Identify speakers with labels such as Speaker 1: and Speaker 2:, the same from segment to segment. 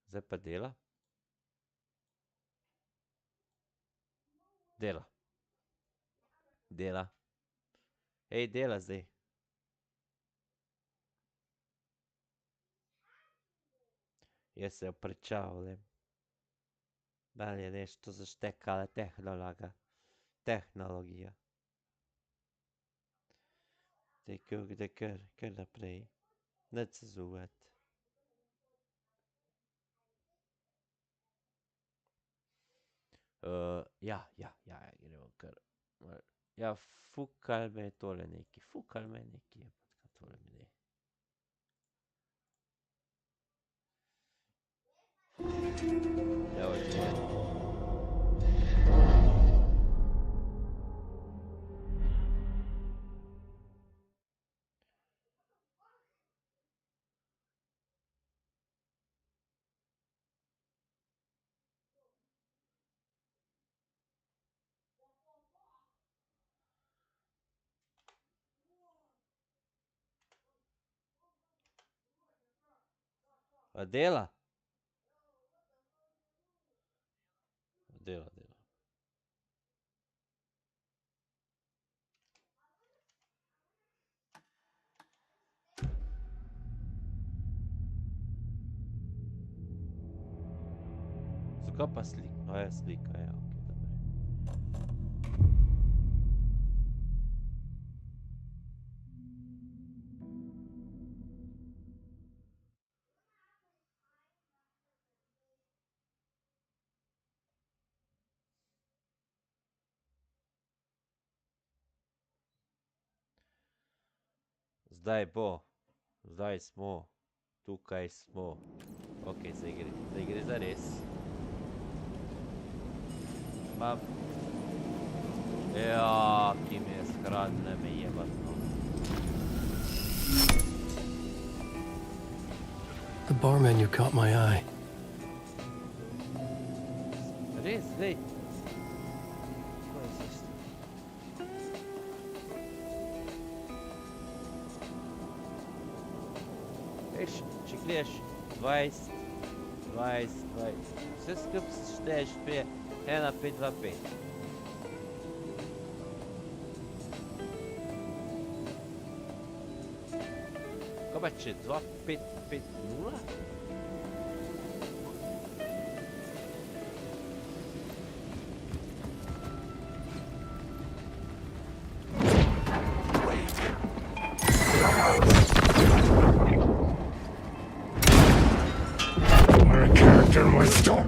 Speaker 1: Zdaj pa dela. Dela. Dela. Ej, dela zdaj. Jaz se oprečavljam. Dalje nešto zaštekala tehnologija. Zdaj kar naprej. Ne cezuvati. Ja, gremo kar. Ja, fukal me je tole neki. Fukal me je neki. Tole mi ne. Evo je. A dela? Dela. Zakaj pa slika? A je slika, ja, ok, dobro. Zdaj bo. Zdaj smo. Tukaj smo. Ok, zdaj gre za res. Pa... Ja, ki mi je skradne me jebatno.
Speaker 2: The bar menu caught my eye.
Speaker 1: Res, zdaj. Ko je zisto? Veš, če gledaš 20, vse skup šteješ 1, 5, 2, 5. Kaj pa če 2, 5, 5, 0? Stoj.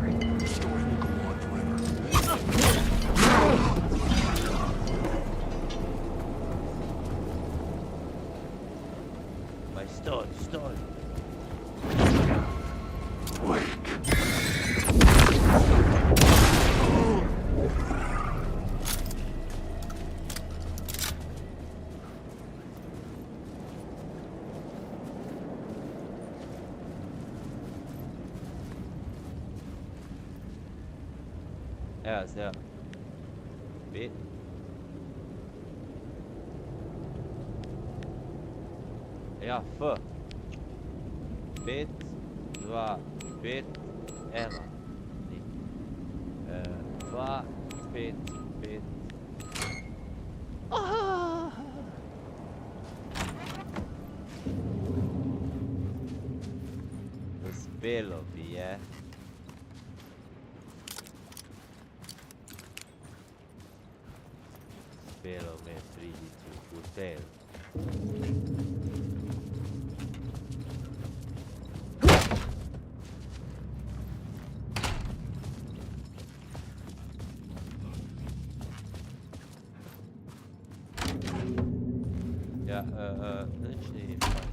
Speaker 1: Ja, zdaj. 5. Ja, F. 5, 2, 5, 1. 2, 5, 5. Uspelo bi je. Uspelo mi je priti v hotel. Ja, nič ni fajn.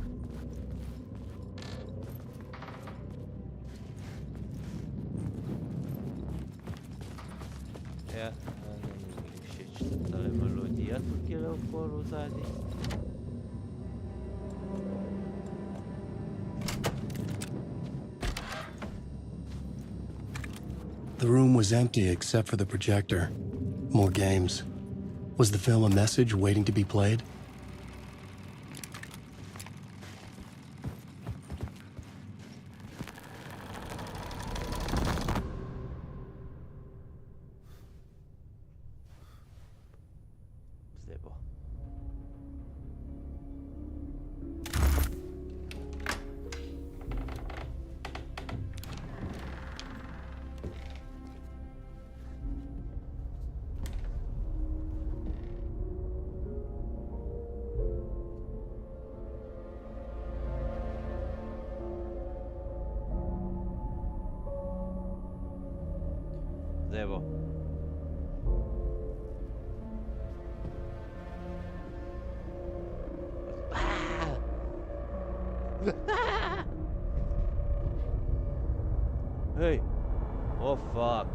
Speaker 1: Ja, ne mi všeč tale melodija tukaj le okolo v zadnji.
Speaker 2: The room was empty except for the projector. More games. Was the film a message waiting to be played?
Speaker 1: Hey! Oh fuck!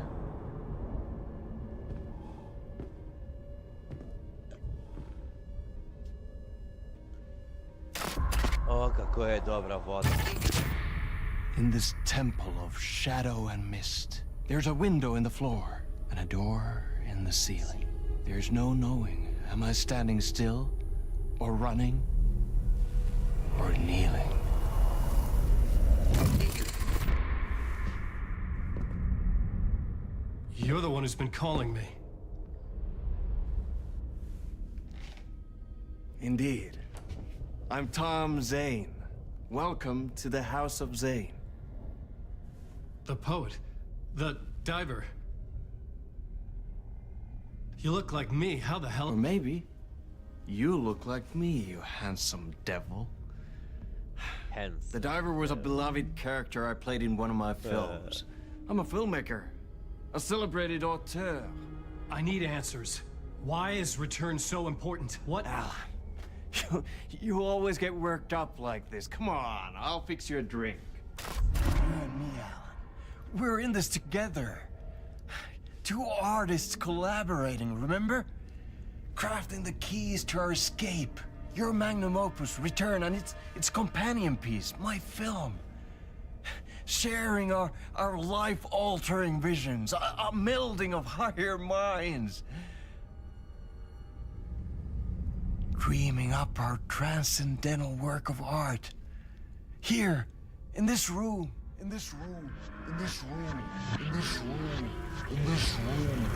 Speaker 1: O, kako je dobra voda.
Speaker 2: In this temple of shadow and mist, there's a window in the floor and a door in the ceiling. There's no knowing, am I standing still, or running, or kneeling?
Speaker 3: You're the one who's been calling me.
Speaker 2: Indeed. I'm Tom Zane. Welcome to the House of Zane.
Speaker 3: The poet. The diver. You look like me. How the
Speaker 2: Or
Speaker 3: hell?
Speaker 2: maybe you look like me, you handsome devil.
Speaker 1: Hence.
Speaker 2: The diver was a beloved character I played in one of my films. I'm a filmmaker, a celebrated auteur.
Speaker 3: I need answers. Why is return so important? What?
Speaker 2: Alan, you always get worked up like this. Come on, I'll fix you a drink. You and me, Alan. We're in this together. Two artists collaborating, remember? Crafting the keys to our escape. Your magnum opus, Return, and its companion piece, my film. Sharing our life-altering visions, a melding of higher minds. Dreaming up our transcendental work of art. Here, in this room, in this room, in this room, in this room, in this room,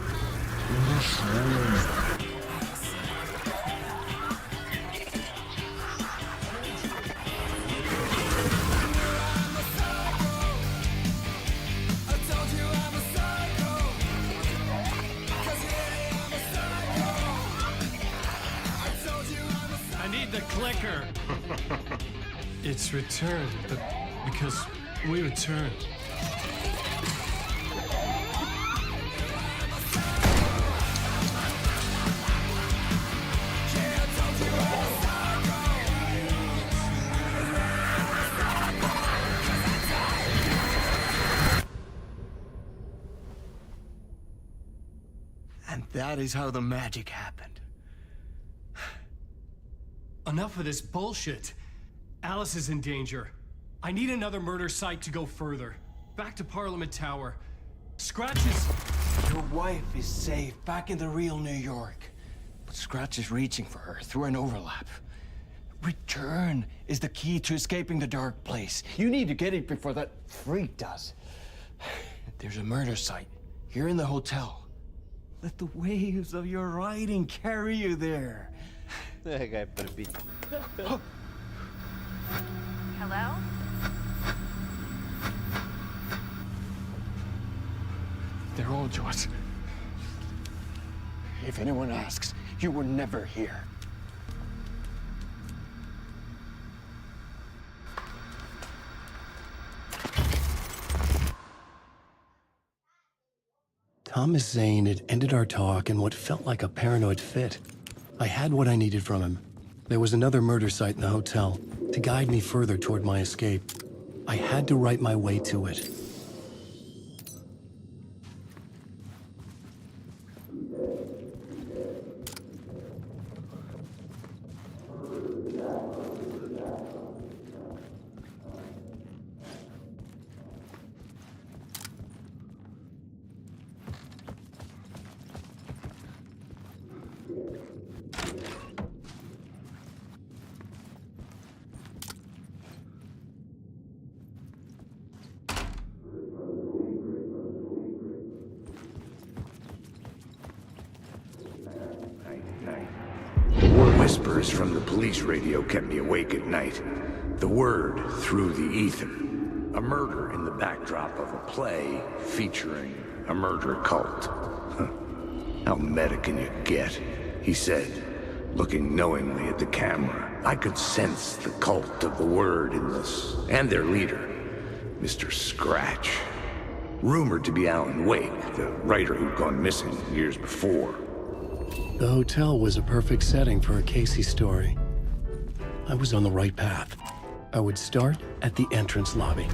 Speaker 2: in this room.
Speaker 3: I need the clicker. It's returned, but because we returned.
Speaker 2: And that is how the magic happened.
Speaker 3: Enough of this bullshit. Alice is in danger. I need another murder site to go further. Back to Parliament Tower. Scratch is...
Speaker 2: Your wife is safe, back in the real New York. But Scratch is reaching for her through an overlap. Return is the key to escaping the dark place. You need to get it before that freak does. There's a murder site here in the hotel. Let the waves of your writing carry you there.
Speaker 1: That guy подбить.
Speaker 4: Hello?
Speaker 2: They're all yours. If anyone asks, you were never here.
Speaker 5: Thomas Zane had ended our talk in what felt like a paranoid fit. I had what I needed from him. There was another murder site in the hotel to guide me further toward my escape. I had to write my way to it.
Speaker 6: Whispers from the police radio kept me awake at night. The word through the ether. A murder in the backdrop of a play featuring a murder cult. Huh. How meta can you get? He said, looking knowingly at the camera. I could sense the cult of the word in this, and their leader, Mr. Scratch. Rumored to be Alan Wake, the writer who'd gone missing years before.
Speaker 5: The hotel was a perfect setting for a Casey story. I was on the right path. I would start at the entrance lobby.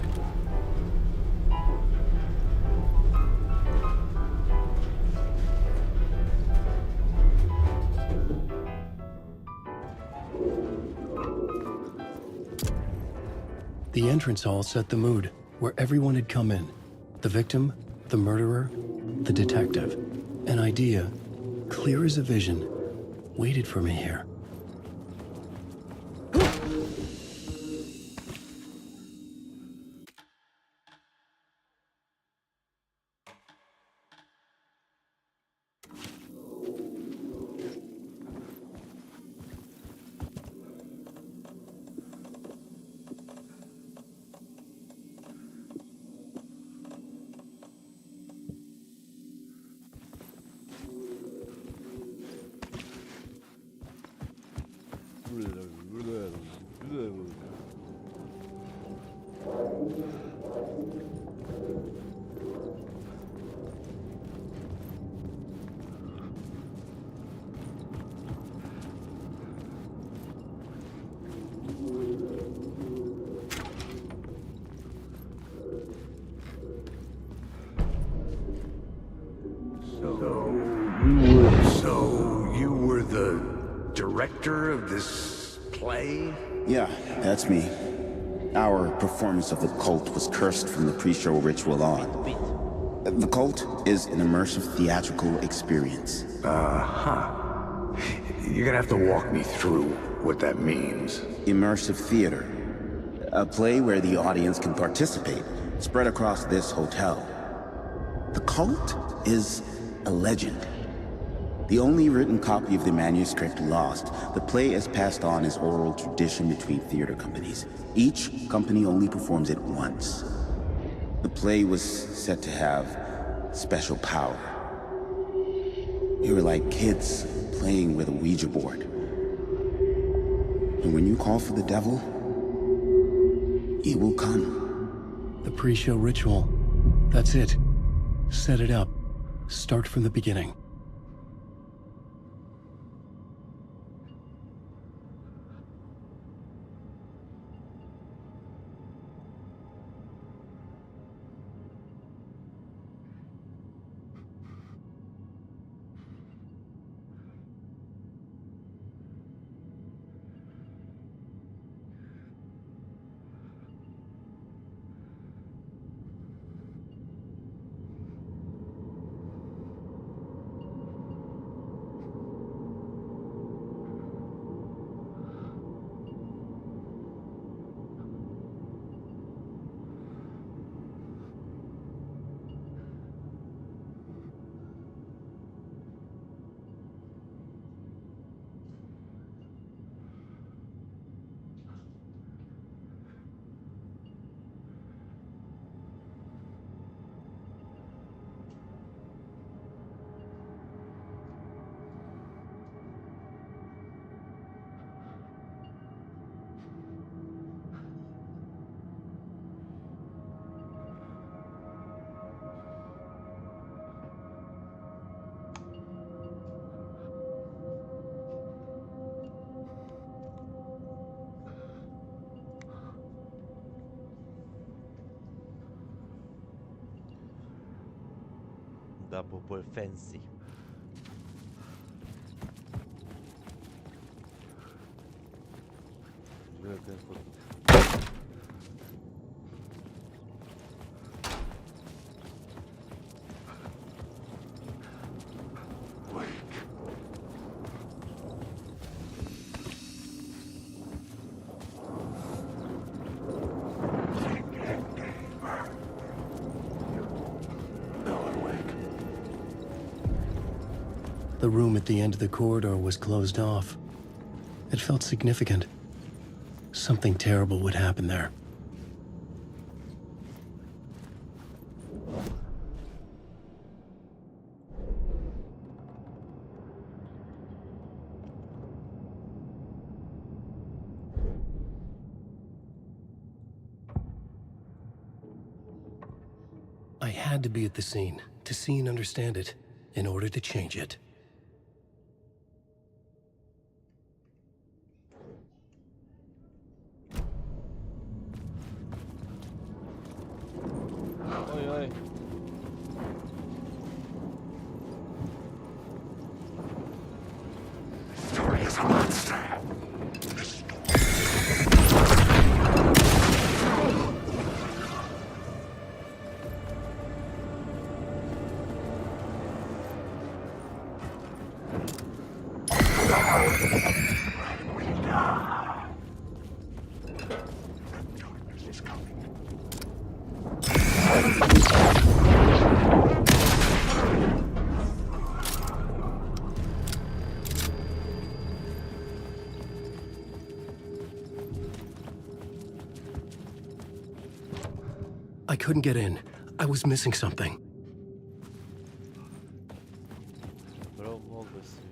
Speaker 5: The entrance hall set the mood, where everyone had come in. The victim, the murderer, the detective. An idea, clear as a vision, waited for me here.
Speaker 6: So you were the director of this play?
Speaker 4: Yeah, that's me. Our performance of The Cult was cursed from the pre-show ritual on. The Cult is an immersive theatrical experience.
Speaker 6: You're gonna have to walk me through what that means.
Speaker 4: Immersive theater. A play where the audience can participate, spread across this hotel. The Cult is a legend. The only written copy of the manuscript lost, the play is passed on as oral tradition between theater companies. Each company only performs it once. The play was said to have special power. We were like kids playing with a Ouija board. And when you call for the devil, he will come.
Speaker 5: The pre-show ritual. That's it. Set it up. Start from the beginning.
Speaker 1: Double fancy.
Speaker 5: The room at the end of the corridor was closed off. It felt significant. Something terrible would happen there. I had to be at the scene, to see and understand it, in order to change it. I couldn't get in. I was missing something.
Speaker 1: Bro, mogę sobie.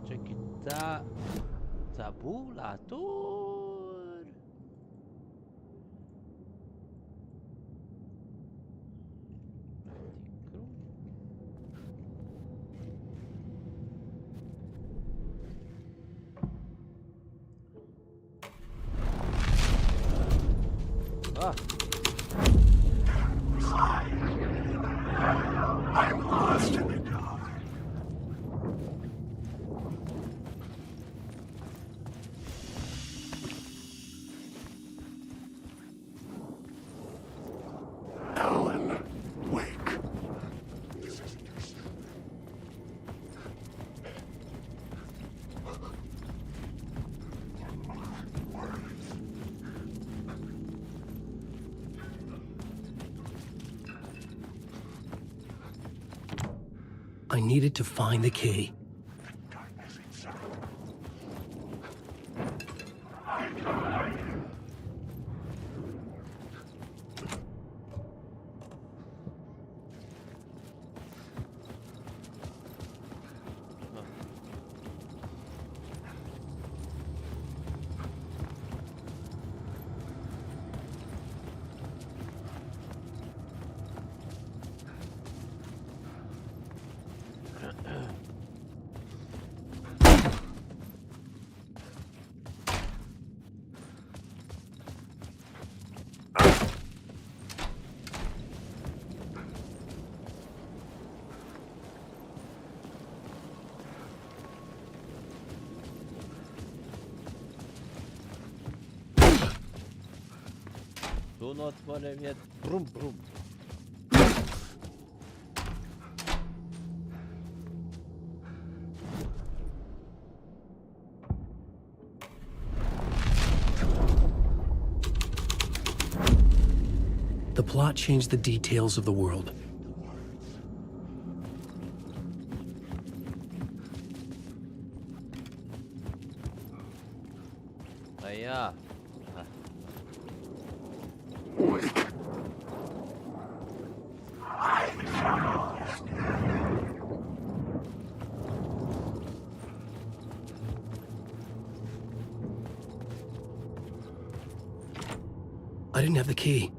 Speaker 1: Czekaj, tabulator. Ah.
Speaker 6: I'm lost in the dark. Alan, wake. This isn't your strength.
Speaker 5: I needed to find the key.
Speaker 6: Darkness inside.
Speaker 1: Do not wanna get brum brum.
Speaker 5: The plot changed the details of the world.
Speaker 1: Ja.
Speaker 6: Wake.
Speaker 5: I didn't have the key.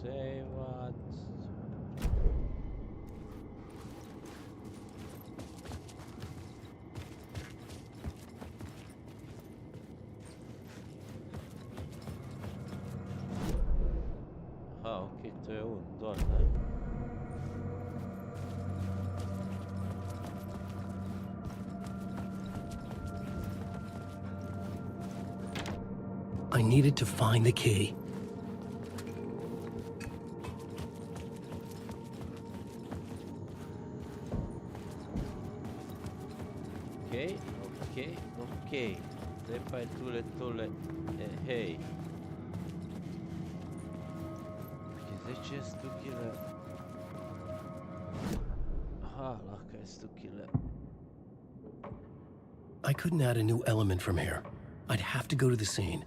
Speaker 1: Say what? Aha, okej, to je on, dolne.
Speaker 5: I needed to find the key.
Speaker 1: Okej. Trepaj tule. Hej. Zdaj če je 100 kile. Aha, lahko je 100 kile.
Speaker 5: I couldn't add a new element from here. I'd have to go to the scene.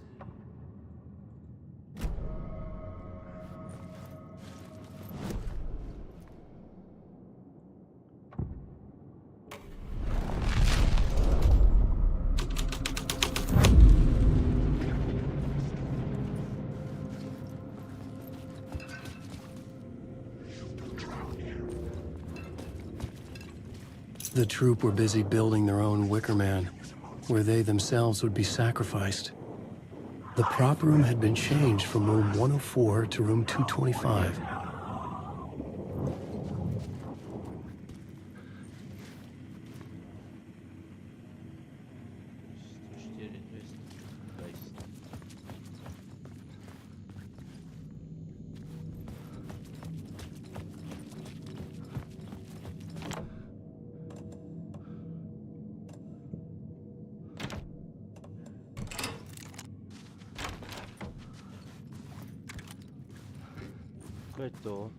Speaker 5: The troop were busy building their own Wicker Man, where they themselves would be sacrificed. The prop room had been changed from room 104 to room 225.
Speaker 1: Questo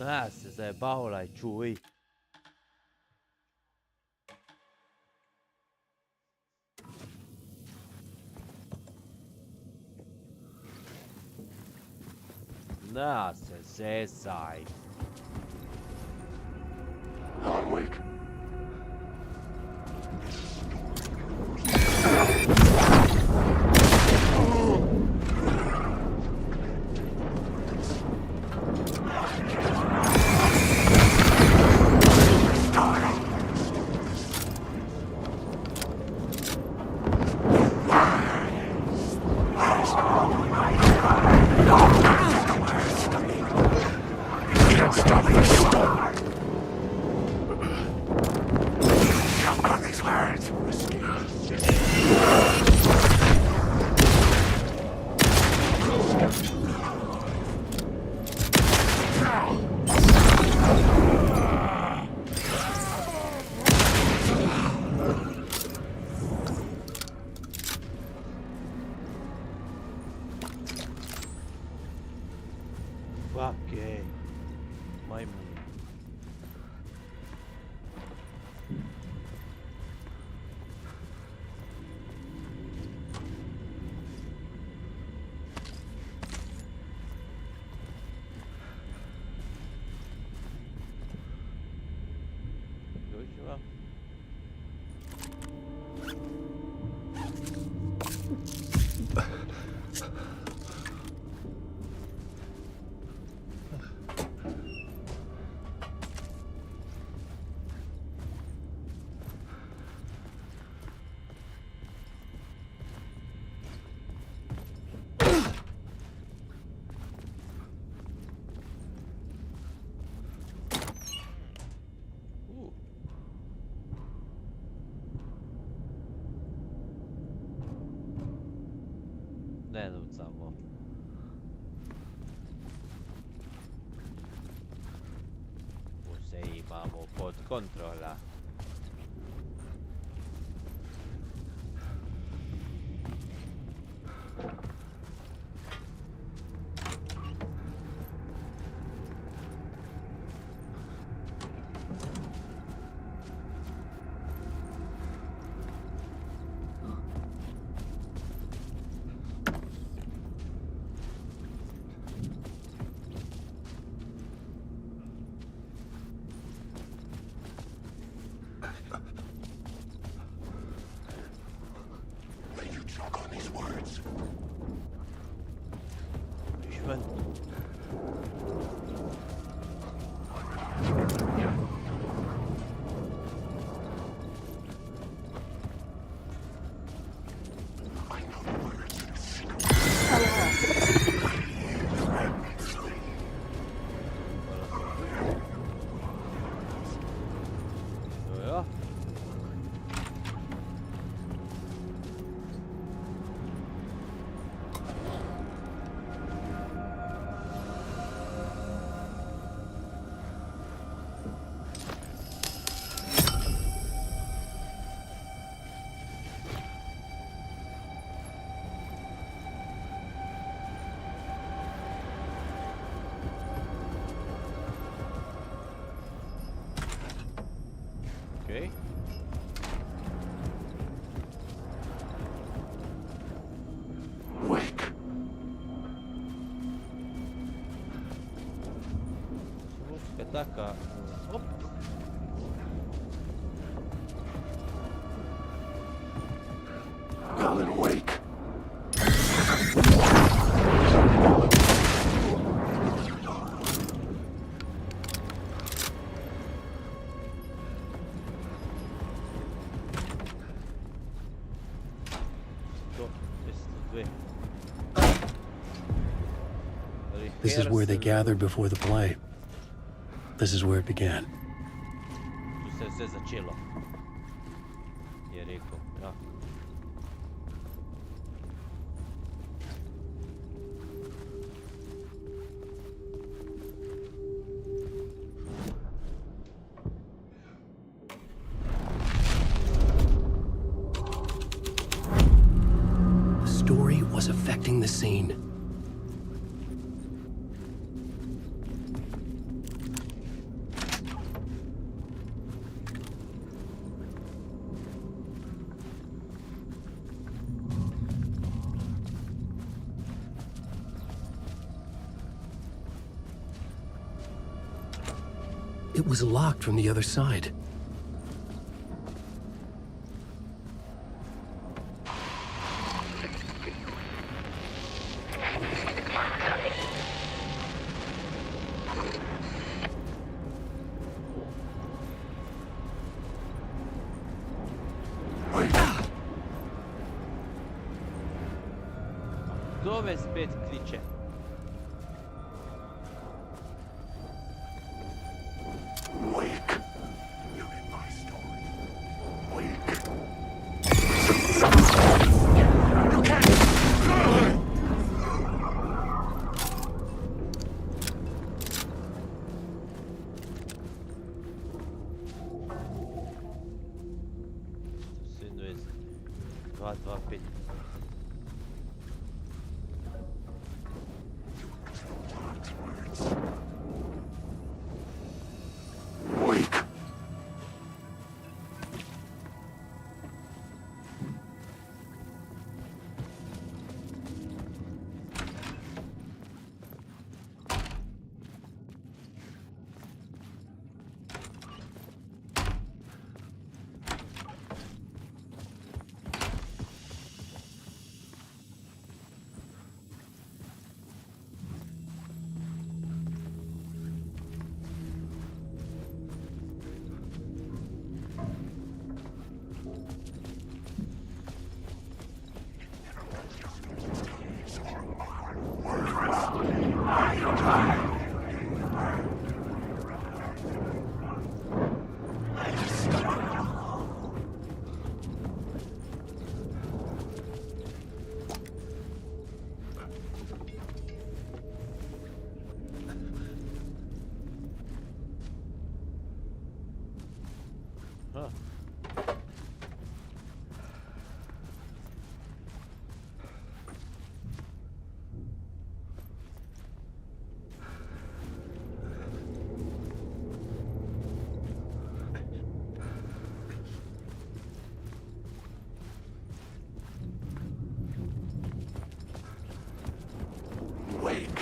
Speaker 1: Ah, se zajebal, laj, čuj. Na, se zezaj.
Speaker 6: I'm awake.
Speaker 1: Fucking majmun. Kuźwa. Ne nucamo. Vse imamo pod kontrola. Düşman. Ja. Така. Оп.
Speaker 6: Alan, wake.
Speaker 5: This is where they gathered before the play. This is where it began.
Speaker 1: Tu se sve začelo. Je rekel, ja.
Speaker 5: The story was affecting the scene. It was locked from the other side.
Speaker 1: Kdo me spet kliče?
Speaker 6: Wake. You're in my story. Wake.
Speaker 1: Sinus 225.
Speaker 6: Wake.
Speaker 1: Huh.
Speaker 6: Wake.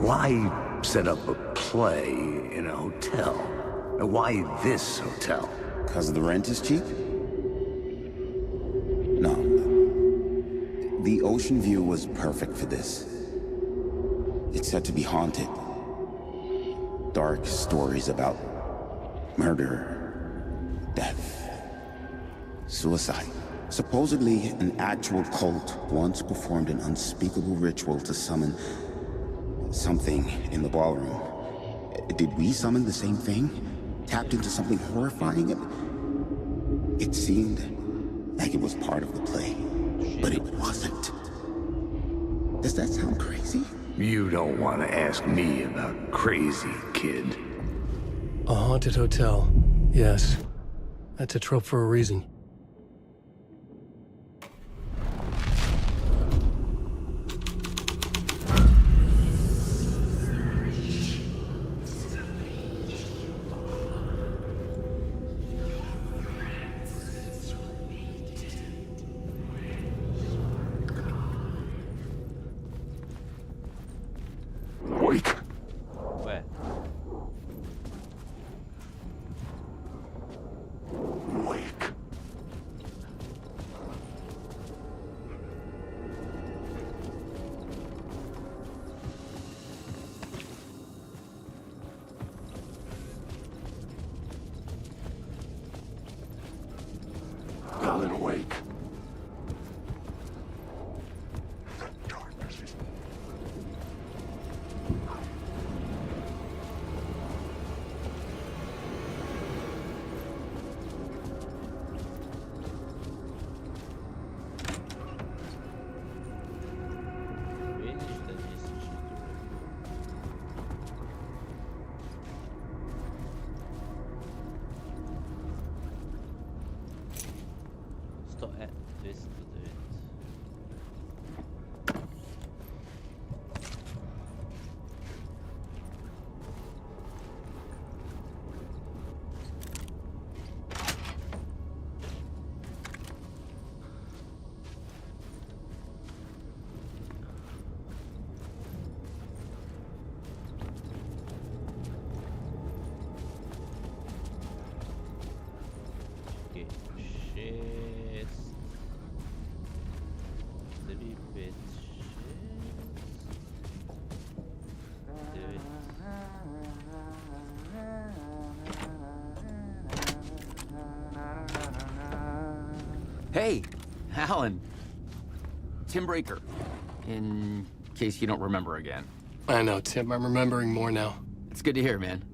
Speaker 6: Why set up a play in a hotel? Why this hotel?
Speaker 4: Because the rent is cheap? No. The ocean view was perfect for this. It's said to be haunted. Dark stories about murder, death, suicide. Supposedly, an actual cult once performed an unspeakable ritual to summon something in the ballroom. Did we summon the same thing? Tapped into something horrifying? It seemed like it was part of the play, but it wasn't. Does that sound crazy?
Speaker 6: You don't want to ask me about crazy, kid.
Speaker 5: A haunted hotel. Yes. That's a trope for a reason.
Speaker 6: Wake.
Speaker 1: Uè.
Speaker 6: Wake. Alan, awake. The darkness is...
Speaker 1: Видишь, да здесь что-то. 101, 209. Окей, 6. 3, 5, 6. 9.
Speaker 7: Hey, Alan. Tim Breaker. In case you don't remember again.
Speaker 5: I know, Tim. I'm remembering more now.
Speaker 7: It's good to hear, man.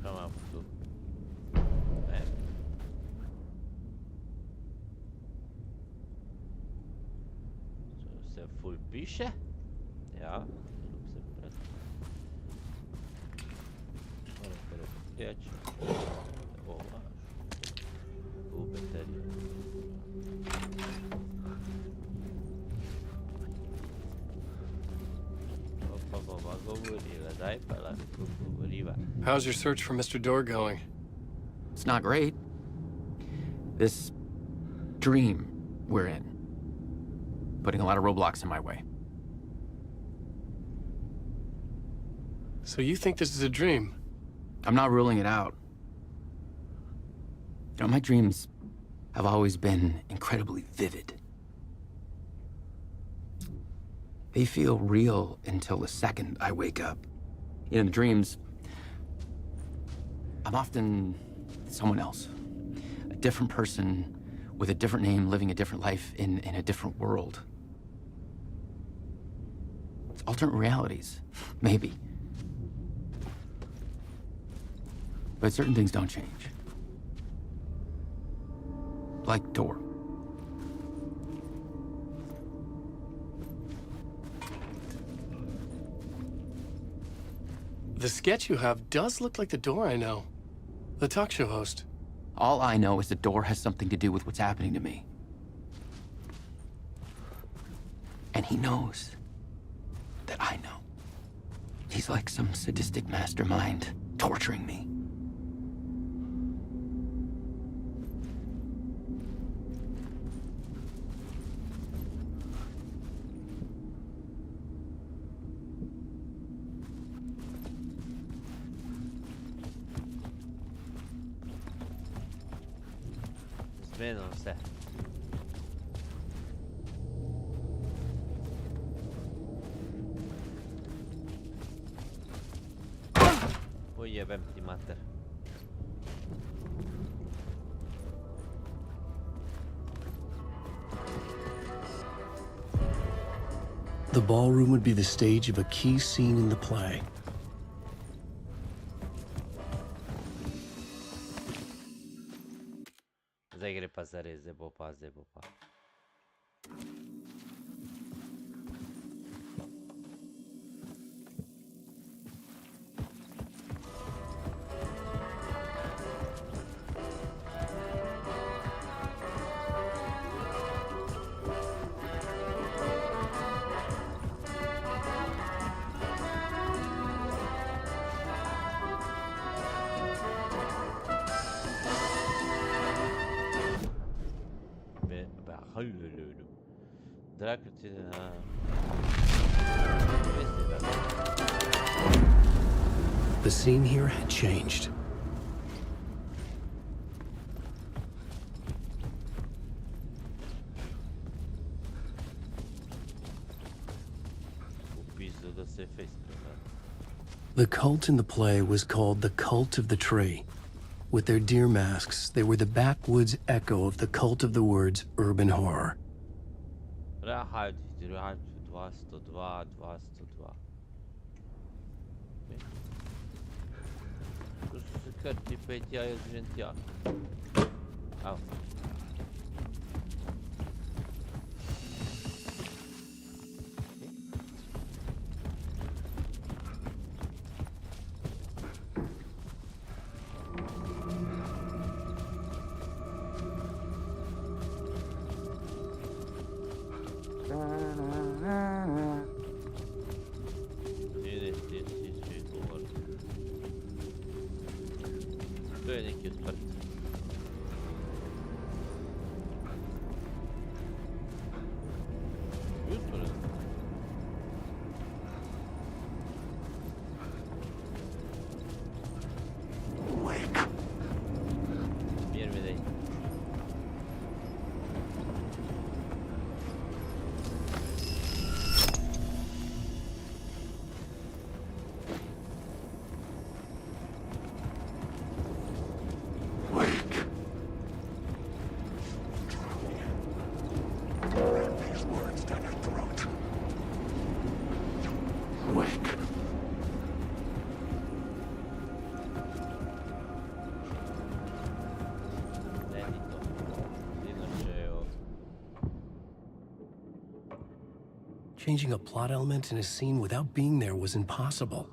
Speaker 1: Come on, tu. Så se full piše? Ja, lub se pred. Moram preprijači. O, vaš. U bateriju. Opa, baba govorila, daj pa lahko govoriva.
Speaker 5: How's your search for Mr. Door going?
Speaker 7: It's not great. This dream we're in, putting a lot of roadblocks in my way.
Speaker 5: So you think this is a dream?
Speaker 7: I'm not ruling it out. You know, my dreams have always been incredibly vivid. They feel real until the second I wake up. In the dreams, I'm often someone else. A different person with a different name, living a different life in a different world. It's alternate realities, maybe. But certain things don't change. Like Door.
Speaker 5: The sketch you have does look like the Door I know. The talk show host.
Speaker 7: All I know is the Door has something to do with what's happening to me. And he knows that I know. He's like some sadistic mastermind torturing me.
Speaker 1: Smenom se. Ujebem ti mater.
Speaker 5: The ballroom would be the stage of a key scene in the play.
Speaker 1: Zdaj gre pa zares, zdaj bo pa.
Speaker 5: The scene here had changed. The cult in the play was called the Cult of the Tree. With their deer masks, they were the backwoods echo of the cult of the words urban horror. Changing a plot element in a scene without being there was impossible.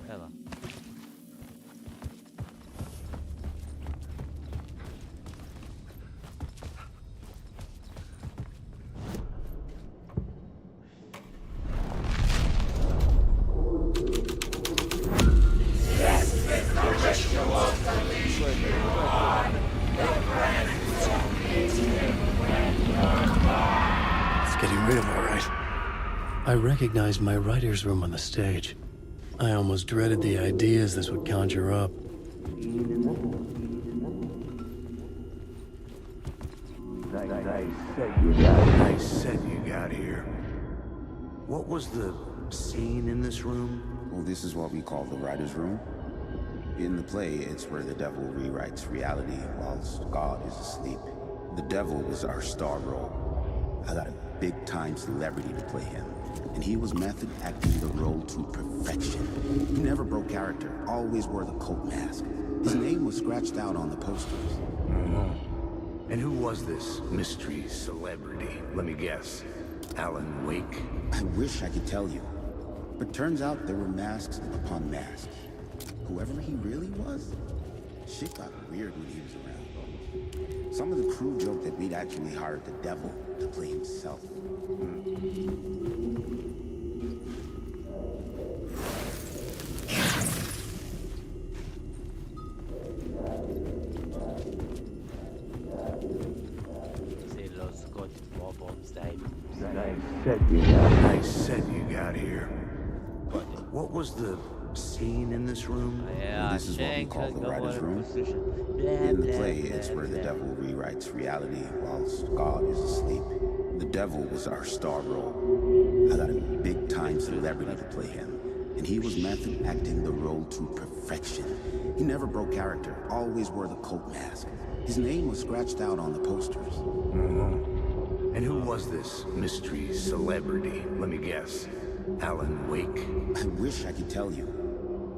Speaker 1: Ela.
Speaker 8: This is the ritual to lead you on the grand
Speaker 5: getting rid of, all right. I recognized my writer's room on the stage. I almost dreaded the ideas this would conjure up.
Speaker 6: I said you got here. What was the scene in this room?
Speaker 4: Well, this is what we call the writer's room. In the play, it's where the devil rewrites reality whilst God is asleep. The devil was our star role. I got a big-time celebrity to play him, and he was method acting the role to perfection. He never broke character, always wore the coat mask. His name was scratched out on the posters.
Speaker 6: And who was this mystery celebrity? Let me guess. Alan Wake?
Speaker 4: I wish I could tell you, but turns out there were masks upon masks. Whoever he really was, shit got weird when he was around. Some of the crew joked that we'd actually hired the devil to play himself.
Speaker 6: I said you got here. What was the scene in this room?
Speaker 4: Well, this is what we call the writer's room. In the play, it's where the devil rewrites reality whilst God is asleep. The devil was our star role. I got a big-time celebrity to play him, and he was method acting the role to perfection. He never broke character, always wore the coat mask. His name was scratched out on the posters.
Speaker 6: And who was this mystery celebrity? Let me guess. Alan Wake?
Speaker 4: I wish I could tell you,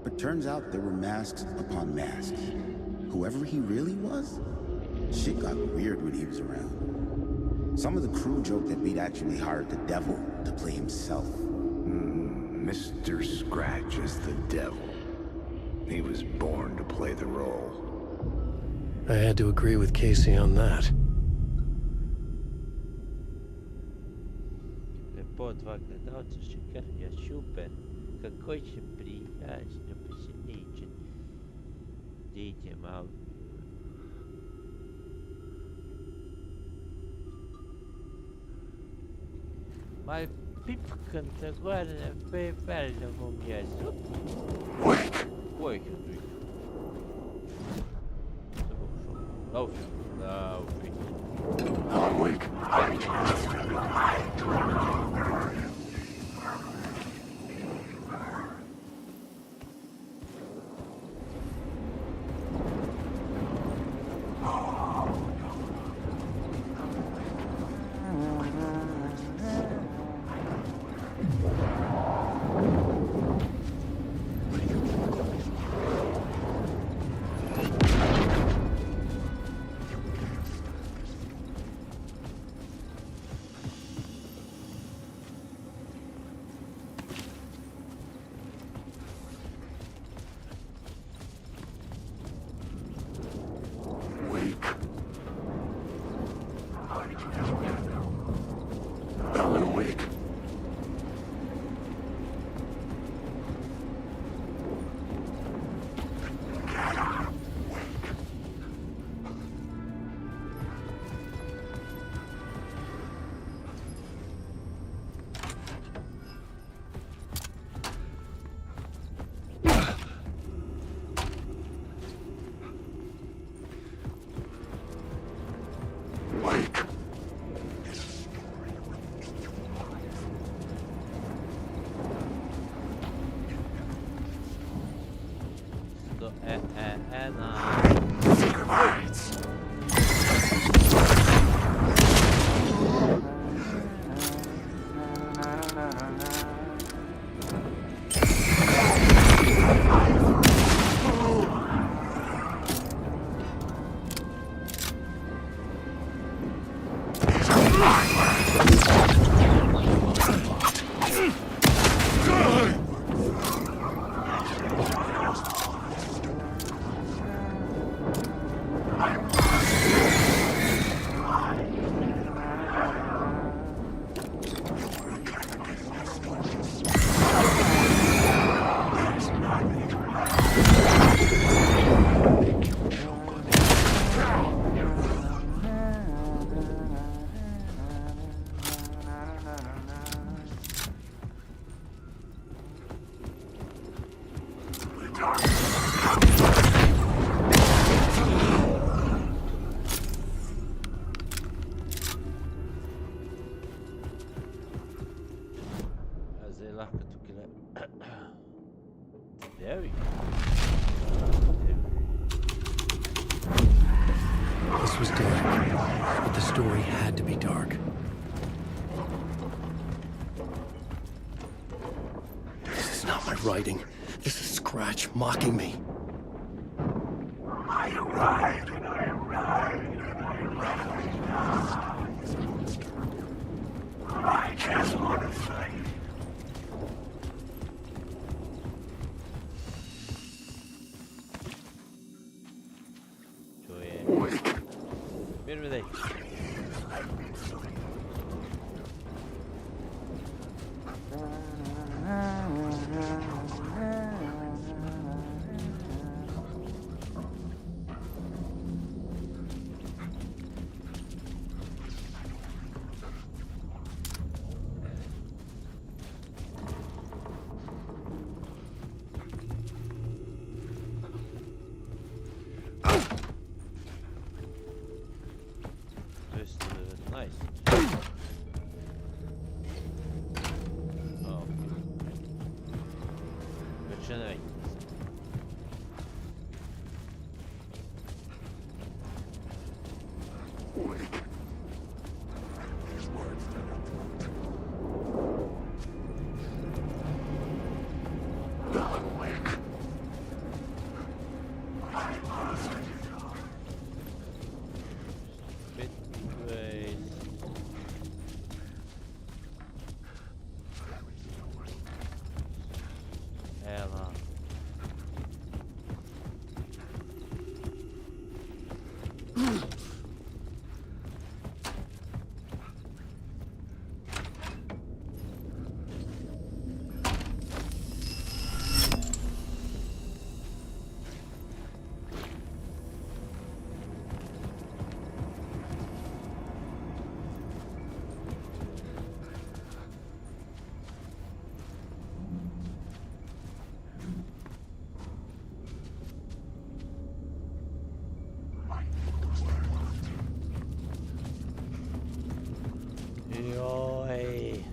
Speaker 4: but turns out there were masks upon masks. Whoever he really was, shit got weird when he was around. Some of the crew joked that we'd actually hired the devil to play himself.
Speaker 6: Mr. Scratch is the devil. He was born to play the role.
Speaker 5: I had to agree with Casey on that.
Speaker 1: Два гledalca šekarja super, какой же приятно посиничен. Дите мал. Mal pipkan загорно пепельно в меня. Ой, čakaj, tukaj le. There we go.
Speaker 5: This was dark, but the story had to be dark. This is not my writing. This is Scratch mocking me.
Speaker 6: I arrived and I arrived and I arrived. My castle on a sight.
Speaker 1: Vieni, vedi. Nice. Oh. Regenerate. Joj.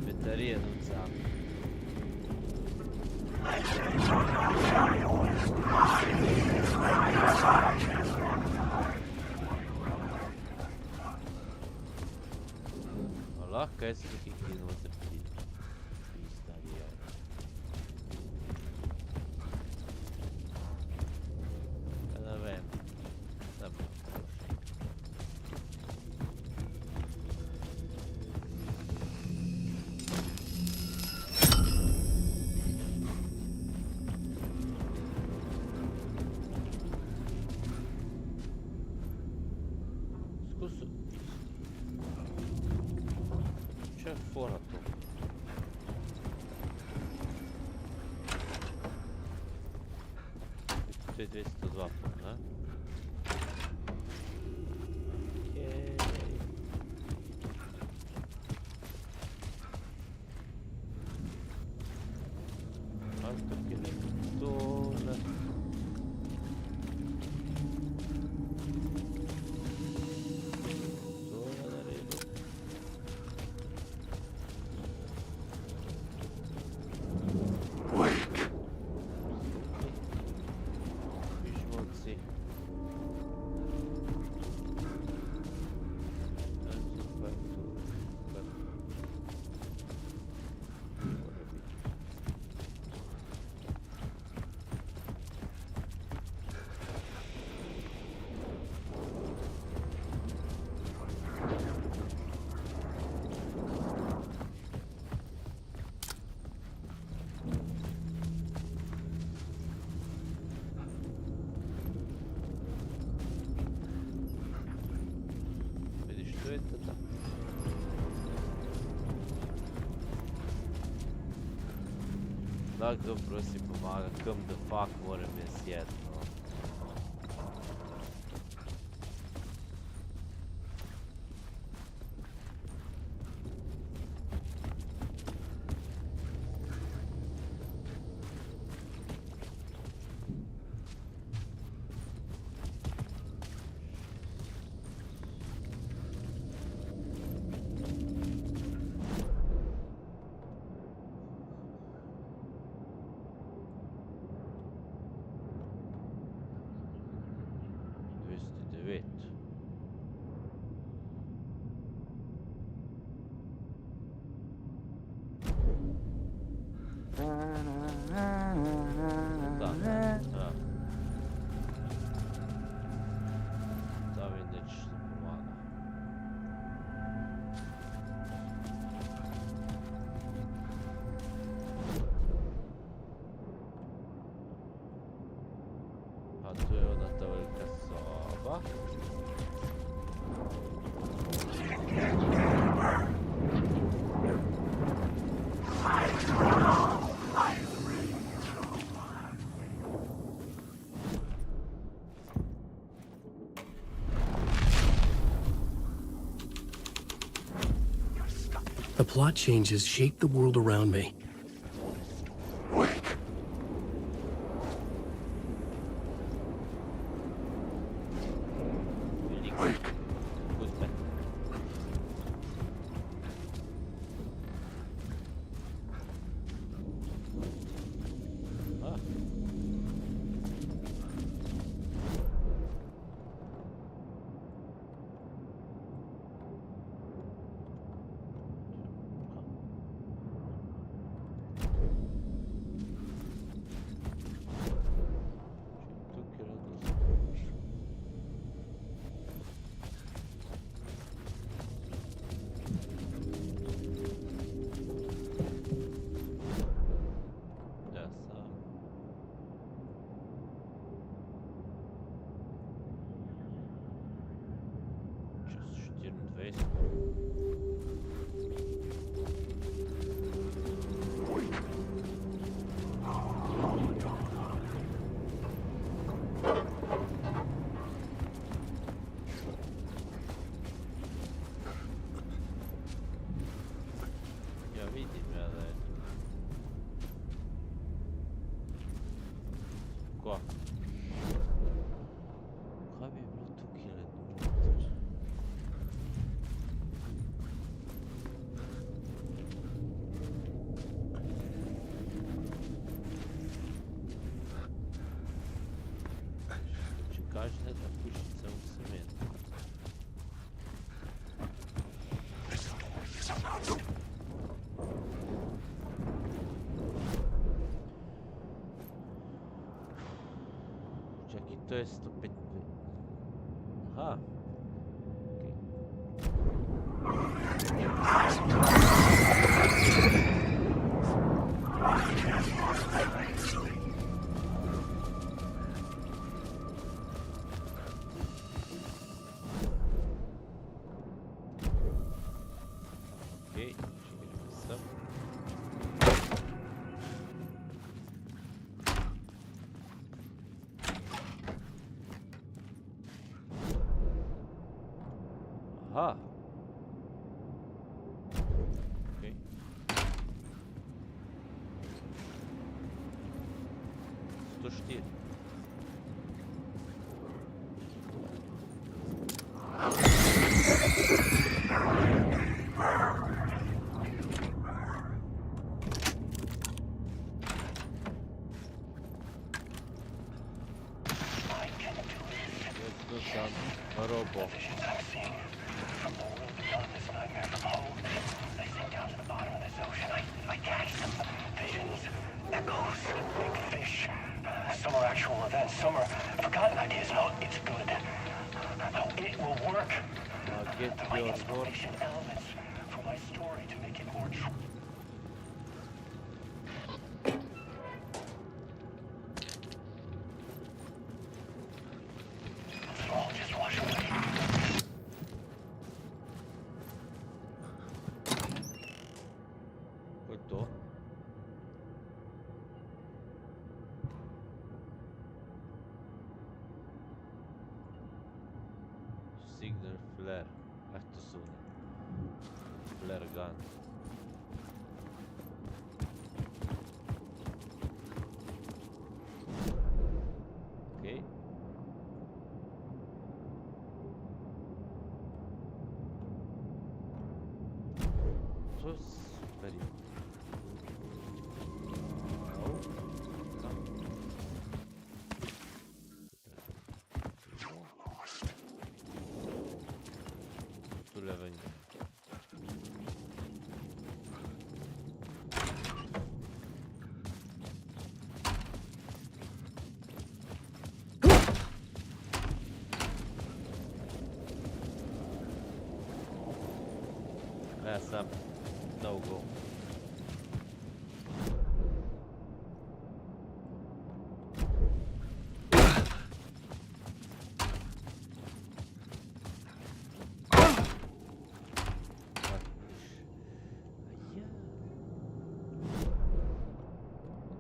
Speaker 1: Batteria non sa. Allah kahretsin que não vai ser pedido. Cada vez. Tá bom. C'è fuori tu. C'è 202 ne? Okej. Altro che lettore. Da, kdo prosim pomaga, kam the fuck moram jaz jet, no.
Speaker 5: The plot changes shaped the world around me.
Speaker 1: To je 105... Aha. Aha. Okej. To sztyl. Robo.
Speaker 8: Some are actual events, some are forgotten ideas. No, it's good. How it will work.
Speaker 1: Get
Speaker 8: My
Speaker 1: your
Speaker 8: inspiration elements for my story to make it more true. All just wash away.
Speaker 1: Kdo je to? flare gun. Okay. So super. That's a no go.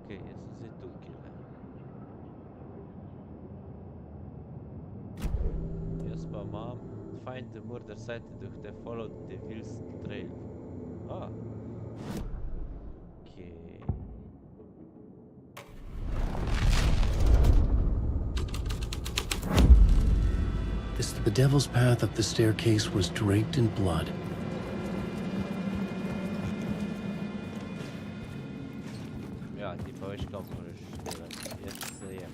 Speaker 1: Okay, jetzt sind du killer. Yes, but mom. Find the murder site durch the follow the Will's trail. Ah. Okay.
Speaker 5: The devil's path up the staircase was draped in blood.
Speaker 1: Ja, типа вещь как можешь делать. Если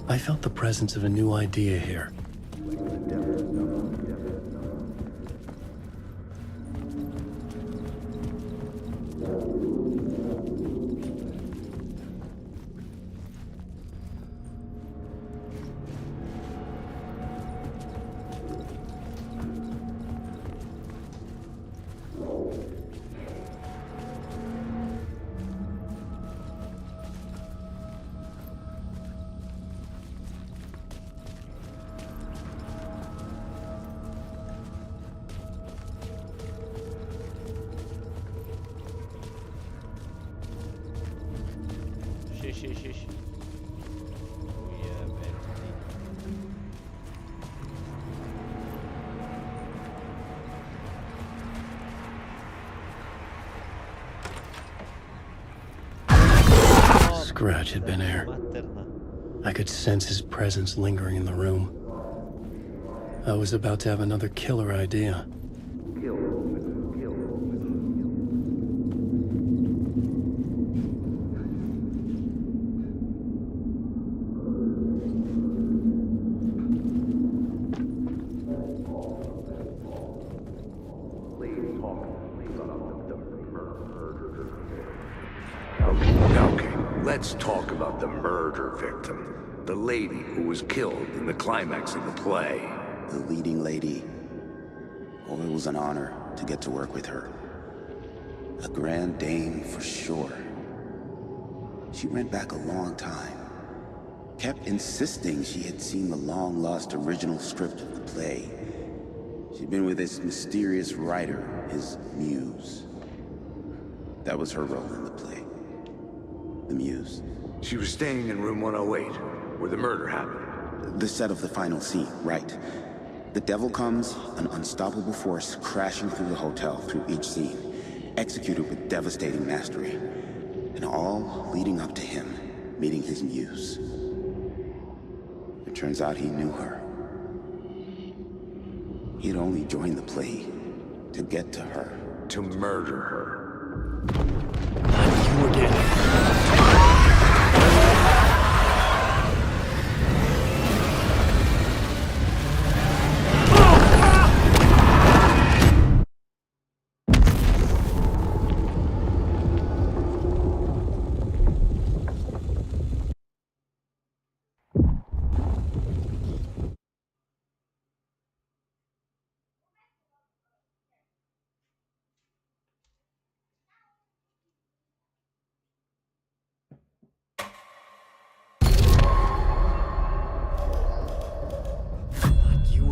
Speaker 5: I felt the presence of a new idea here.
Speaker 1: Sheesh. Oh yeah, man.
Speaker 5: Scratch had been there. I could sense his presence lingering in the room. I was about to have another killer idea.
Speaker 6: Let's talk about the murder victim. The lady who was killed in the climax of the play.
Speaker 4: The leading lady. Oh, it was an honor to get to work with her. A grand dame for sure. She went back a long time. Kept insisting she had seen the long-lost original script of the play. She'd been with this mysterious writer, his muse. That was her role in the play. The the Muse.
Speaker 6: She was staying in room 108, where the murder happened.
Speaker 4: The set of the final scene, right. The devil comes, an unstoppable force crashing through the hotel through each scene, executed with devastating mastery, and all leading up to him meeting his Muse. It turns out he knew her. He'd only joined the play to get to her.
Speaker 6: To murder her.
Speaker 5: You again.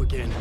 Speaker 5: Again.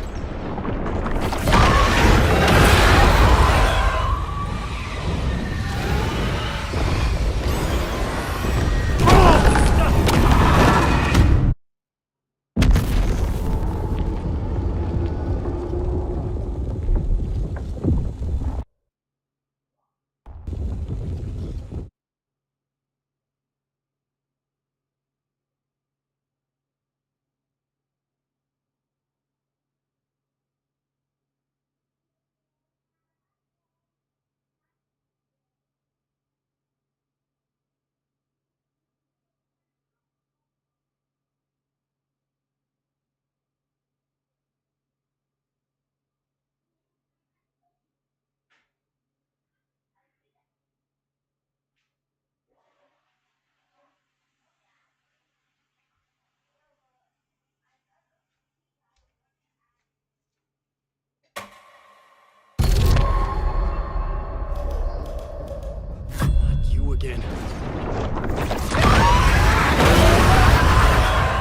Speaker 5: Again.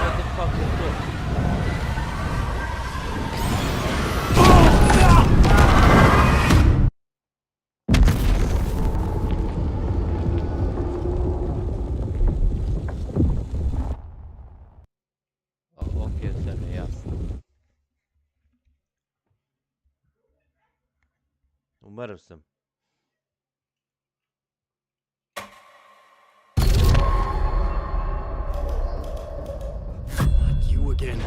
Speaker 1: What the fuck is this? Okej, sen är jasno. Umarł sam.
Speaker 5: Again.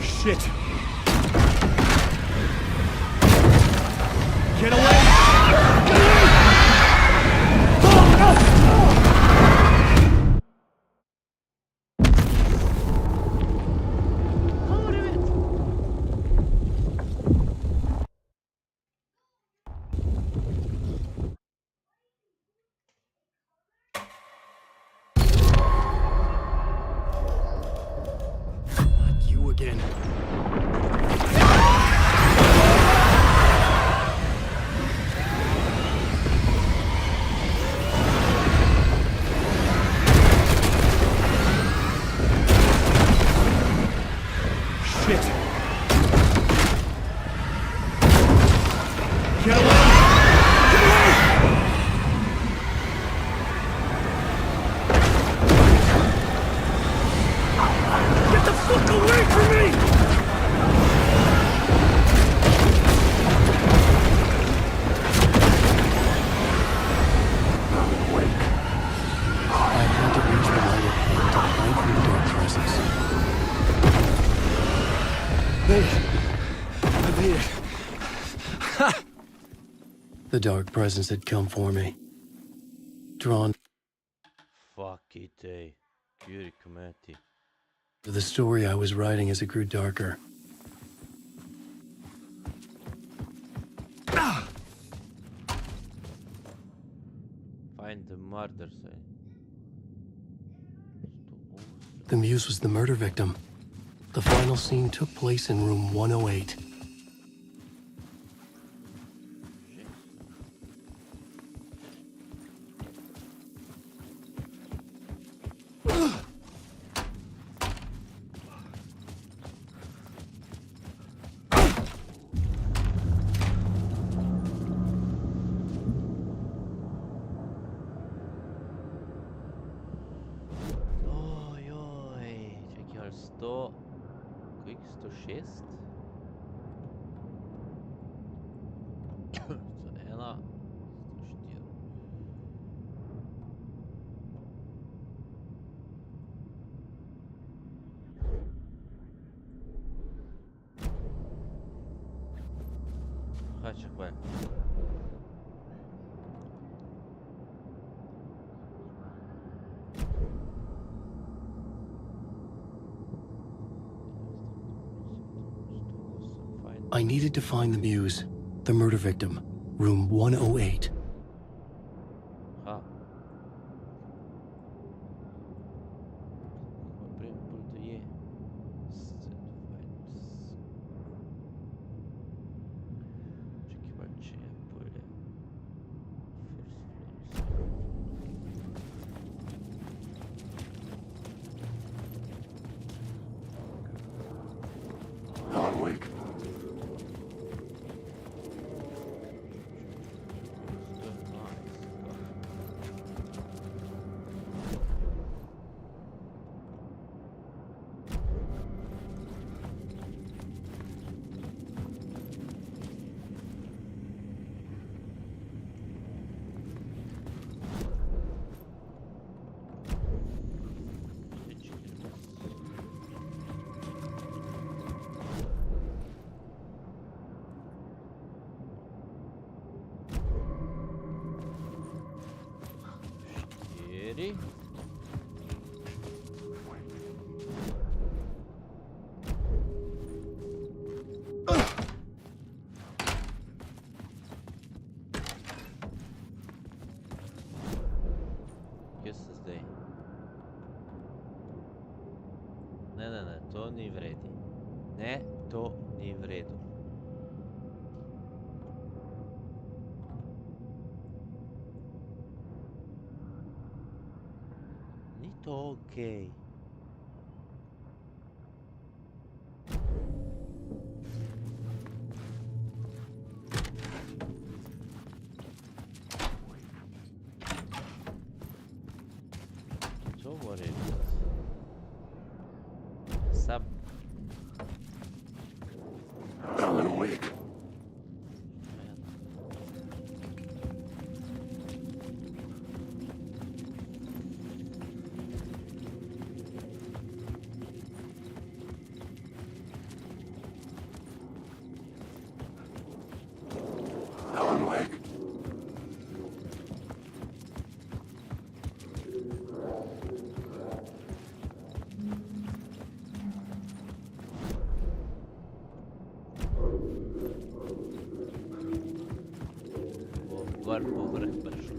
Speaker 5: Shit. Get away! Again. Shit. Get away! Get away! Get the fuck away from me! I had to reach the light at hand to hide from the dark presence. Made it. I made it. The dark presence had come for me. Drawn
Speaker 1: Fuck it, ej. Gud kometi.
Speaker 5: to the story I was writing as it grew darker.
Speaker 1: Find the murder scene.
Speaker 5: The Muse was the murder victim. The final scene took place in room 108.
Speaker 1: 100... Koliko? 106? 101, 104. Chodź, chłop.
Speaker 5: I needed to find the muse, the murder victim, room 108.
Speaker 1: Ah. Primo punto je. Čekaj, pa če je bolje.
Speaker 6: Alan Wake.
Speaker 1: Ready? Kje se zdaj? Ne, to ni v redu. Ne, to ni v redu. Ni to okej. So what it is. Sub.
Speaker 6: Alan Wake. Alan Wake.
Speaker 1: Gor povrh prišel.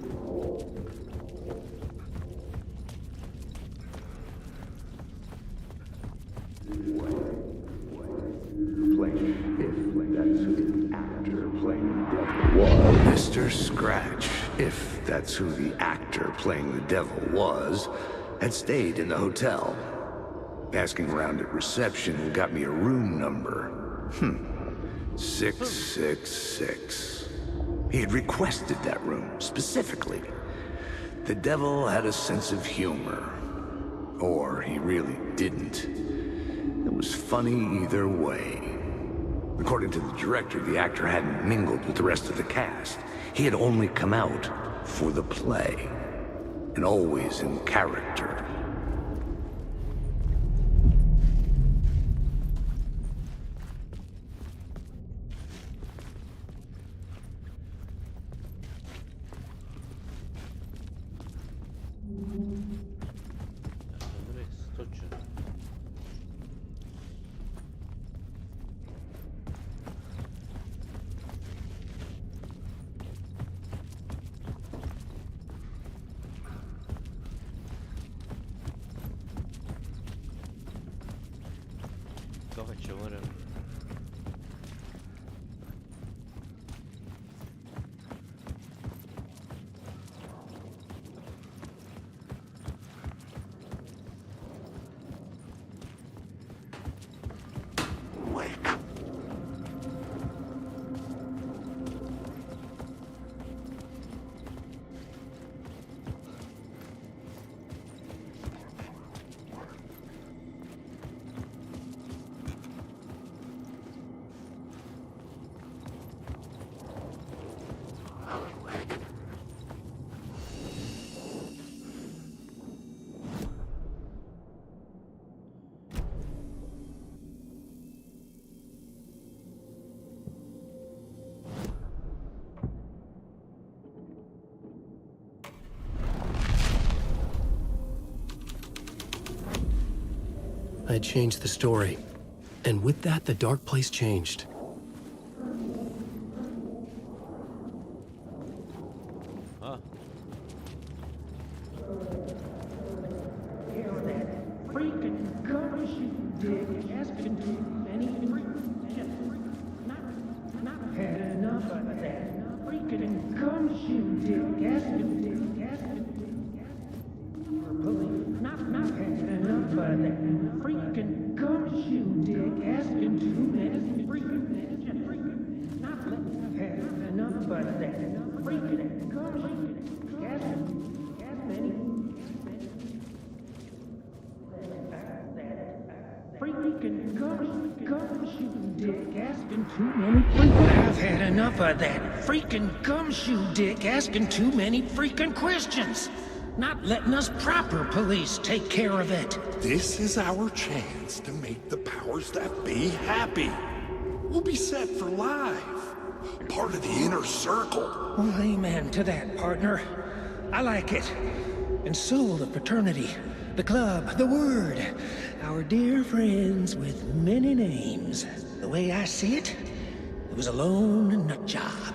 Speaker 6: Mr. Scratch, if that's who the actor playing the devil was, had stayed in the hotel. Asking around at reception got me a room number. 666. He had requested that room, specifically. The devil had a sense of humor. Or he really didn't. It was funny either way. According to the director, the actor hadn't mingled with the rest of the cast. He had only come out for the play. And always in character.
Speaker 1: Ciekawe, czy morem.
Speaker 5: I had changed the story. And with that, the dark place changed.
Speaker 1: Huh.
Speaker 8: Freaking garbage you did, asking too many not had enough of that. Freaking garbage you did, asking not had enough of that. Freaking garbage you did, asking too many not had enough of that. Freaking garbage, asking many. Freaking gumshoe dick asking too many freaking. I've had enough of that. Freaking gumshoe dick asking too many freaking questions. Not letting us proper police take care of it.
Speaker 6: This is our chance to make the powers that be happy. We'll be set for life. Part of the inner circle.
Speaker 8: Well, amen to that, partner. I like it. And so the fraternity, the club, the word, our dear friends with many names. The way I see it, it was a lone nut job.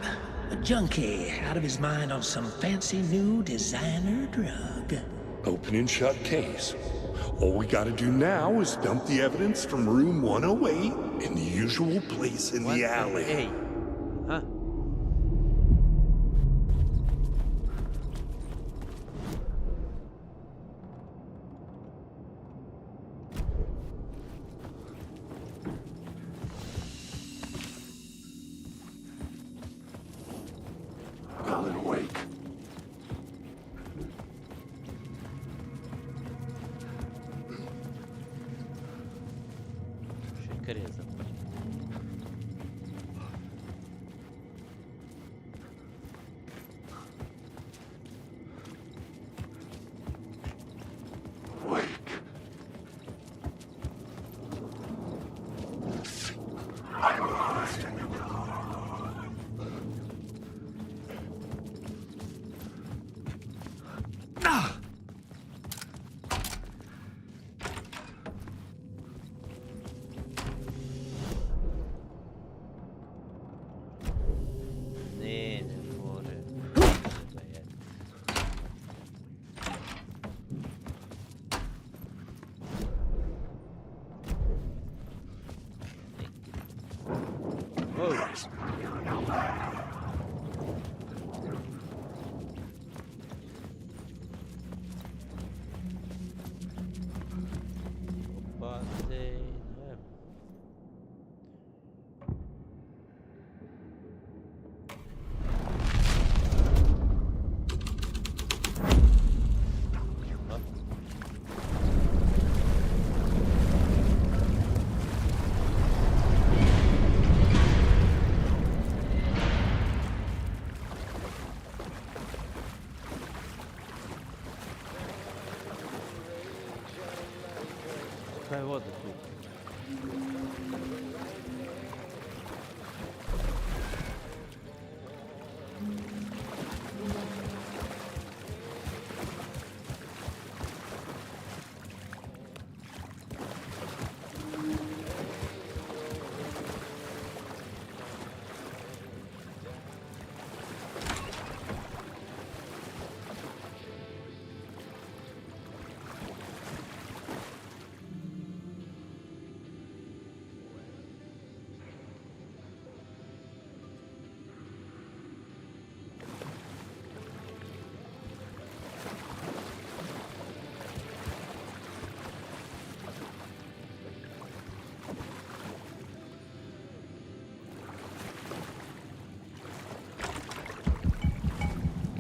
Speaker 8: A junkie out of his mind on some fancy new designer drug.
Speaker 6: Open and shut case. All we gotta do now is dump the evidence from room 108 in the usual place in the alley.
Speaker 1: Hey. Huh?
Speaker 6: Alan, awake.
Speaker 1: Шикаря запали.
Speaker 6: Awake. I'm lost.
Speaker 1: Какая вода тут?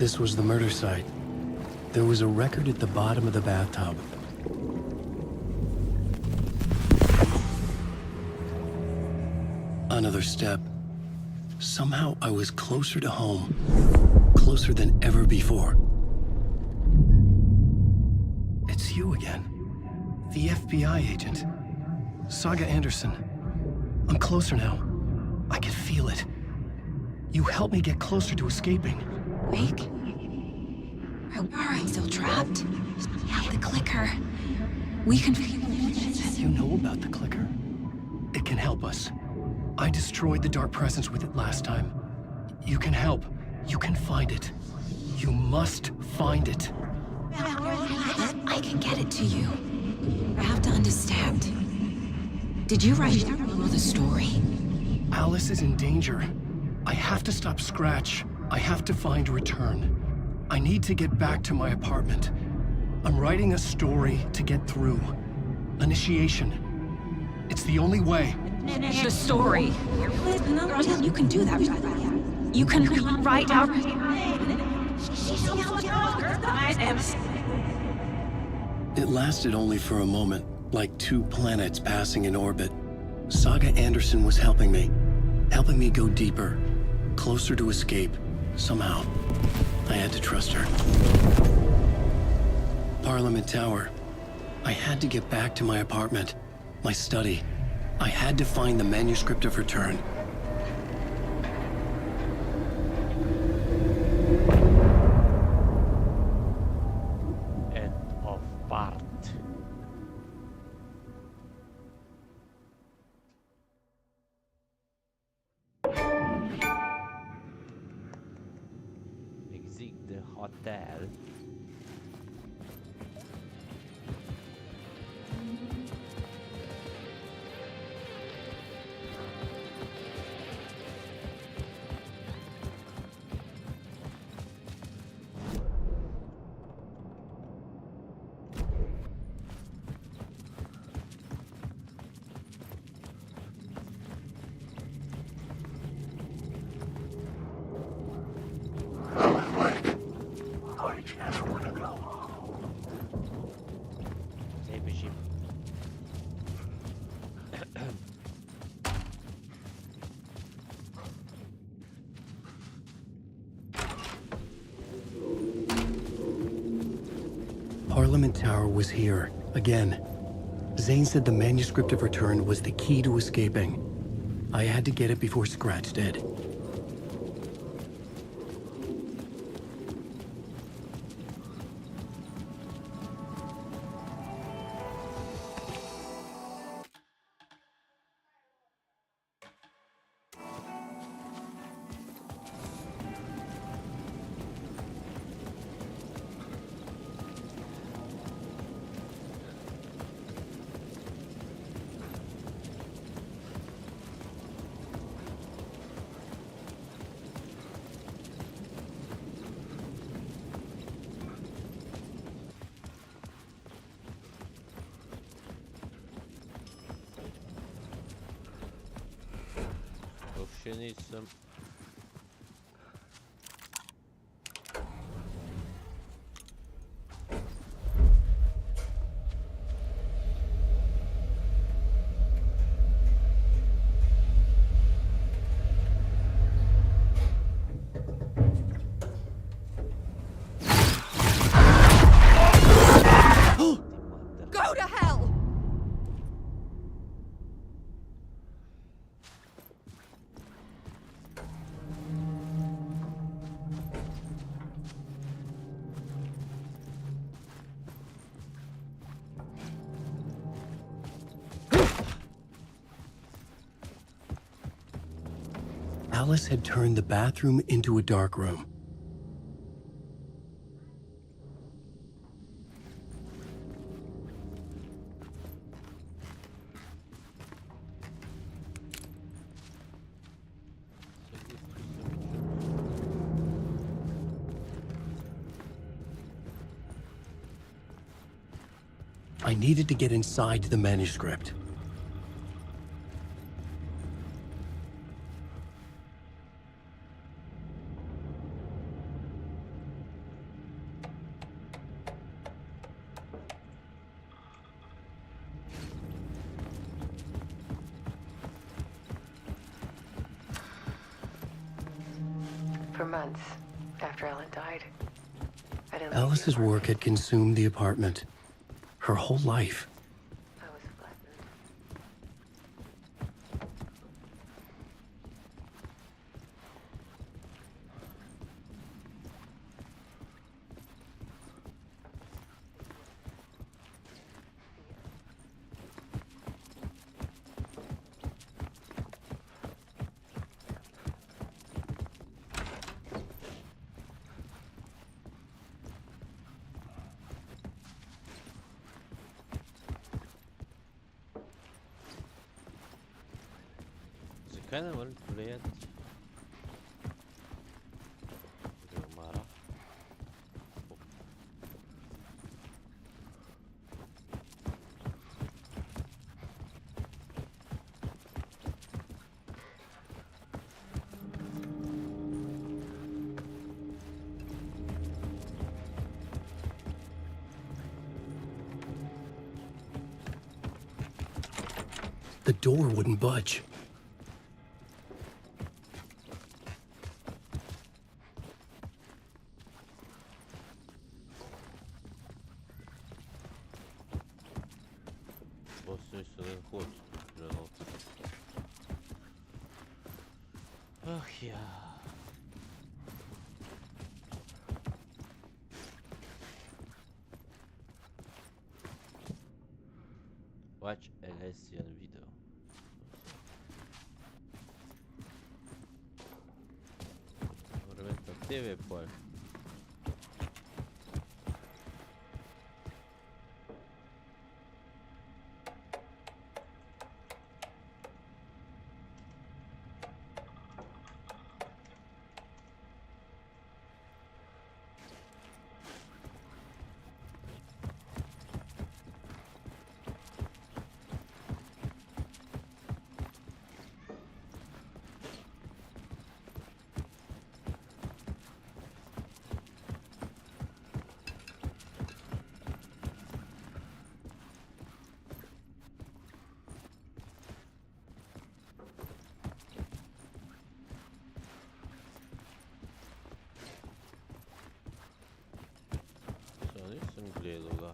Speaker 5: This was the murder site. There was a record at the bottom of the bathtub. Another step. Somehow I was closer to home. Closer than ever before. It's you again. The FBI agent. Saga Anderson. I'm closer now. I can feel it. You helped me get closer to escaping.
Speaker 9: Wake? Are we still trapped? Hit the clicker. We can...
Speaker 5: You know about the clicker? It can help us. I destroyed the dark presence with it last time. You can help. You can find it. You must find it.
Speaker 9: I can get it to you. I have to understand. Did you write the story?
Speaker 5: Alice is in danger. I have to stop Scratch. I have to find Return. I need to get back to my apartment. I'm writing a story to get through. Initiation. It's the only way.
Speaker 9: The story. You can do that. You can write out...
Speaker 5: It lasted only for a moment, like 2 planets passing in orbit. Saga Anderson was helping me go deeper, closer to escape. Somehow, I had to trust her. Parliament Tower. I had to get back to my apartment, my study. I had to find the manuscript of Return.
Speaker 1: End of part. Exit the hotel. Maybe she...
Speaker 5: Parliament Tower was here, again. Zane said the manuscript of Return was the key to escaping. I had to get it before Scratch did. She needs some.
Speaker 9: Go to hell!
Speaker 5: Alice had turned the bathroom into a dark room. I needed to get inside the manuscript.
Speaker 10: For months after Ellen died, I didn't.
Speaker 5: Alice's work had consumed the apartment. Her whole life.
Speaker 10: I was flattened.
Speaker 1: Kaj ne morem prijeti? Mara.
Speaker 5: The door wouldn't budge.
Speaker 1: Ach ja. Watch a lesson video. Ora metto a TV poi. Nisem gledal ga.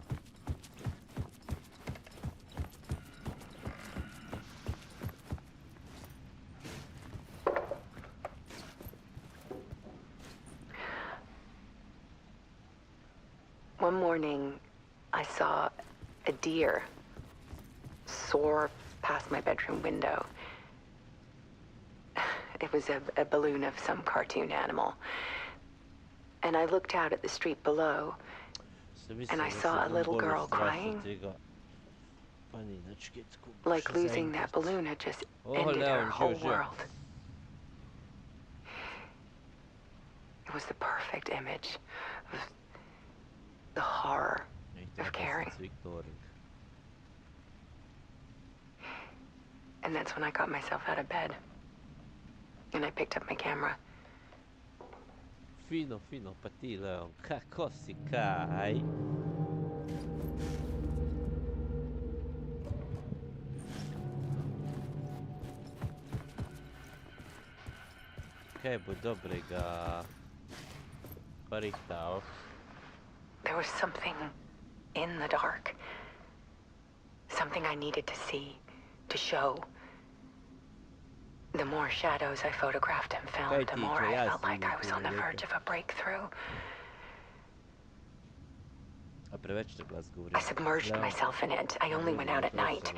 Speaker 10: One morning, I saw a deer soar past my bedroom window. It was a balloon of some cartoon animal. And I looked out at the street below, and I saw a little girl crying. Like losing that balloon had just ended her whole world. It was the perfect image of the horror of caring. And that's when I got myself out of bed. And I picked up my camera.
Speaker 1: Fino, pa ti, Leon. Kako si kaj? Kaj bo dobrega parital?
Speaker 10: There was something in the dark. Something I needed to see, to show. The more shadows I photographed and filmed, the more I felt like I was on the verge of a breakthrough. I submerged myself in it. I only went out at night.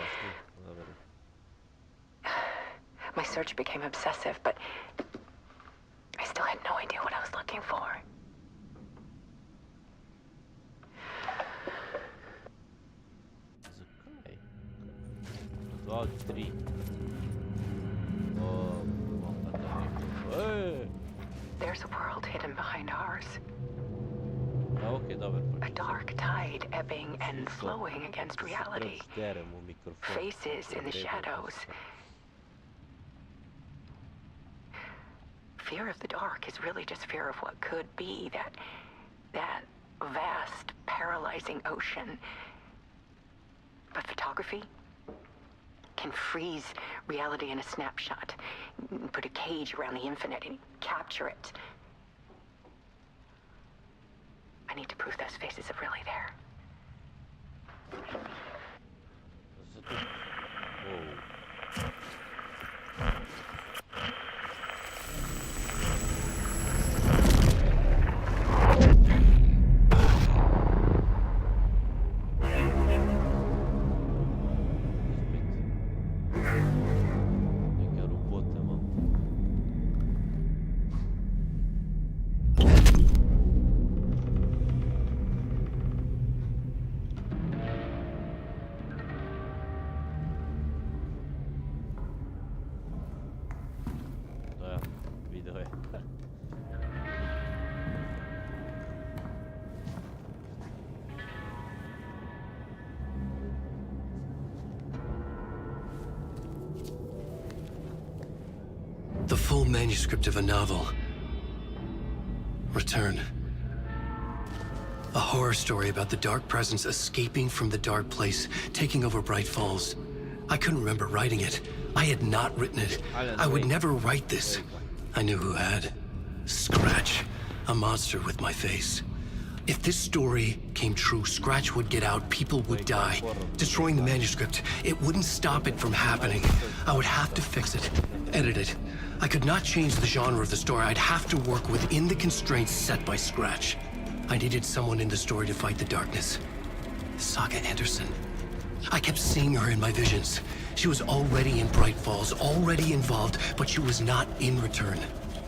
Speaker 10: My search became obsessive, but I still had no idea what I was looking for. There's a world hidden behind ours. A dark tide ebbing and flowing against reality. Faces in the shadows. Fear of the dark is really just fear of what could be, that vast, paralyzing ocean. But photography can freeze reality in a snapshot, put a cage around the infinite and capture it. I need to prove those faces are really there.
Speaker 5: The full manuscript of a novel. Return. A horror story about the dark presence escaping from the dark place, taking over Bright Falls. I couldn't remember writing it. I had not written it. I would never write this. I knew who had. Scratch. A monster with my face. If this story came true, Scratch would get out, people would die. Destroying the manuscript, it wouldn't stop it from happening. I would have to fix it, edit it. I could not change the genre of the story. I'd have to work within the constraints set by Scratch. I needed someone in the story to fight the darkness. Saga Anderson. I kept seeing her in my visions. She was already in Bright Falls, already involved, but she was not in Return.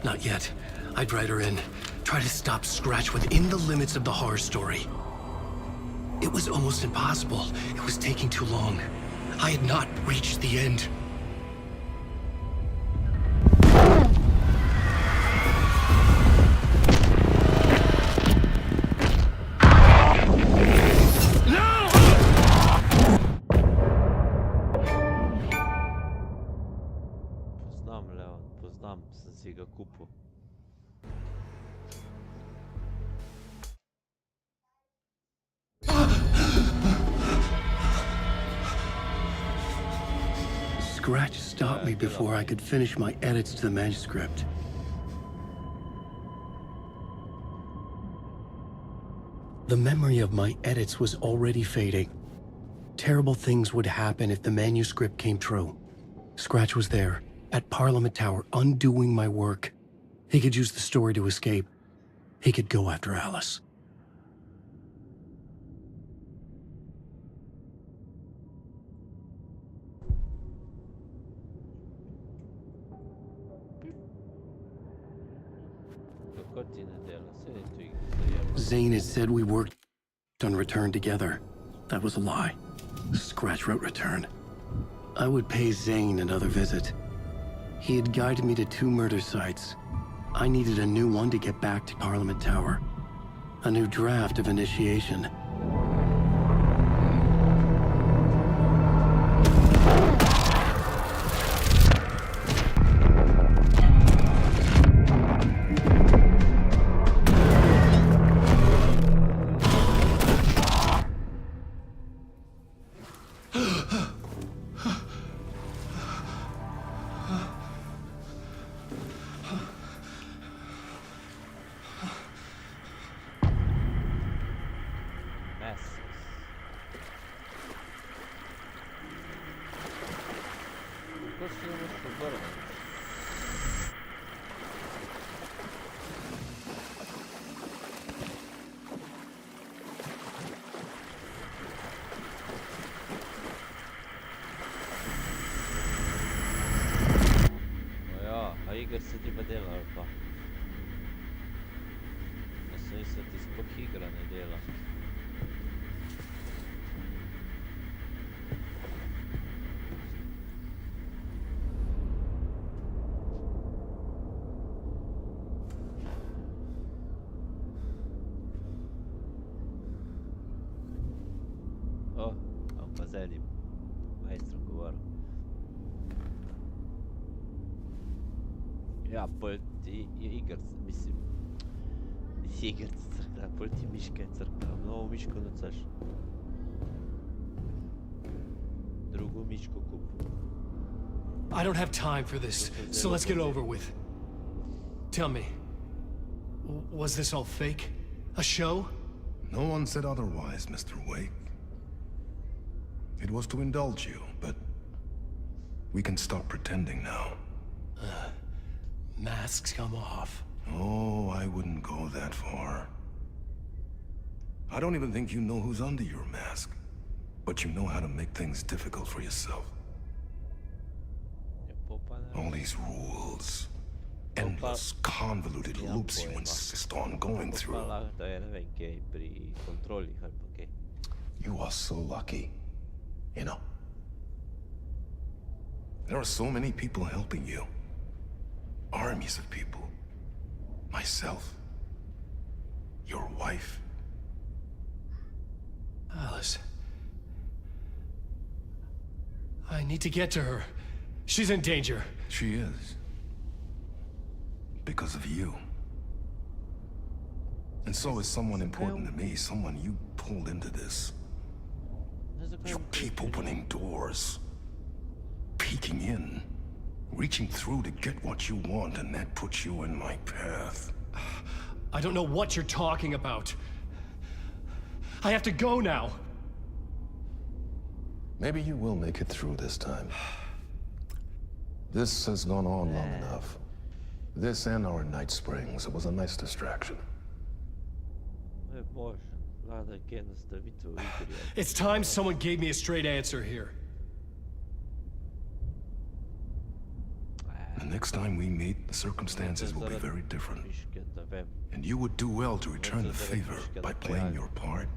Speaker 5: Not yet. I'd write her in, try to stop Scratch within the limits of the horror story. It was almost impossible. It was taking too long. I had not reached the end.
Speaker 1: Poznam, sem si ga kupil.
Speaker 5: Scratch stopped me before I could finish my edits to the manuscript. The memory of my edits was already fading. Terrible things would happen if the manuscript came true. Scratch was there, at Parliament Tower, undoing my work. He could use the story to escape. He could go after Alice. Zane had said we worked on Return together. That was a lie. Scratch wrote Return. I would pay Zane another visit. He had guided me to 2 murder sites. I needed a new one to get back to Parliament Tower. A new draft of initiation.
Speaker 1: Igra se ti pa dela ali pa? Jaz sem mislil, da ti sploh igra ne dela. O, imam pa z enim majstrom govoril. Ja, pol ti je igrc, mislim, igrc crkla, pol ti miška je crkla, novo miško nocaš. Drugo miško kupu.
Speaker 3: I don't have time for this, so let's get over with. Tell me, was this all fake? A show?
Speaker 6: No one said otherwise, Mr. Wake. It was to indulge you, but we can stop pretending now.
Speaker 3: Masks come off.
Speaker 6: Oh, I wouldn't go that far. I don't even think you know who's under your mask, but you know how to make things difficult for yourself. All these rules, endless, convoluted loops you insist on going through. You are so lucky, you know. There are so many people helping you. Armies of people. Myself. Your wife.
Speaker 3: Alice. I need to get to her. She's in danger.
Speaker 6: She is.
Speaker 11: because of you. And so is someone important to me, someone you pulled into this. You keep opening doors, peeking in, reaching through to get what you want, and that puts you in my path.
Speaker 3: I don't know what you're talking about. I have to go now.
Speaker 11: Maybe you will make it through this time. This has gone on long enough. This and our night springs, it was a nice distraction.
Speaker 3: It's time someone gave me a straight answer here.
Speaker 11: The next time we meet, the circumstances will be very different. And you would do well to return the favor by playing your part.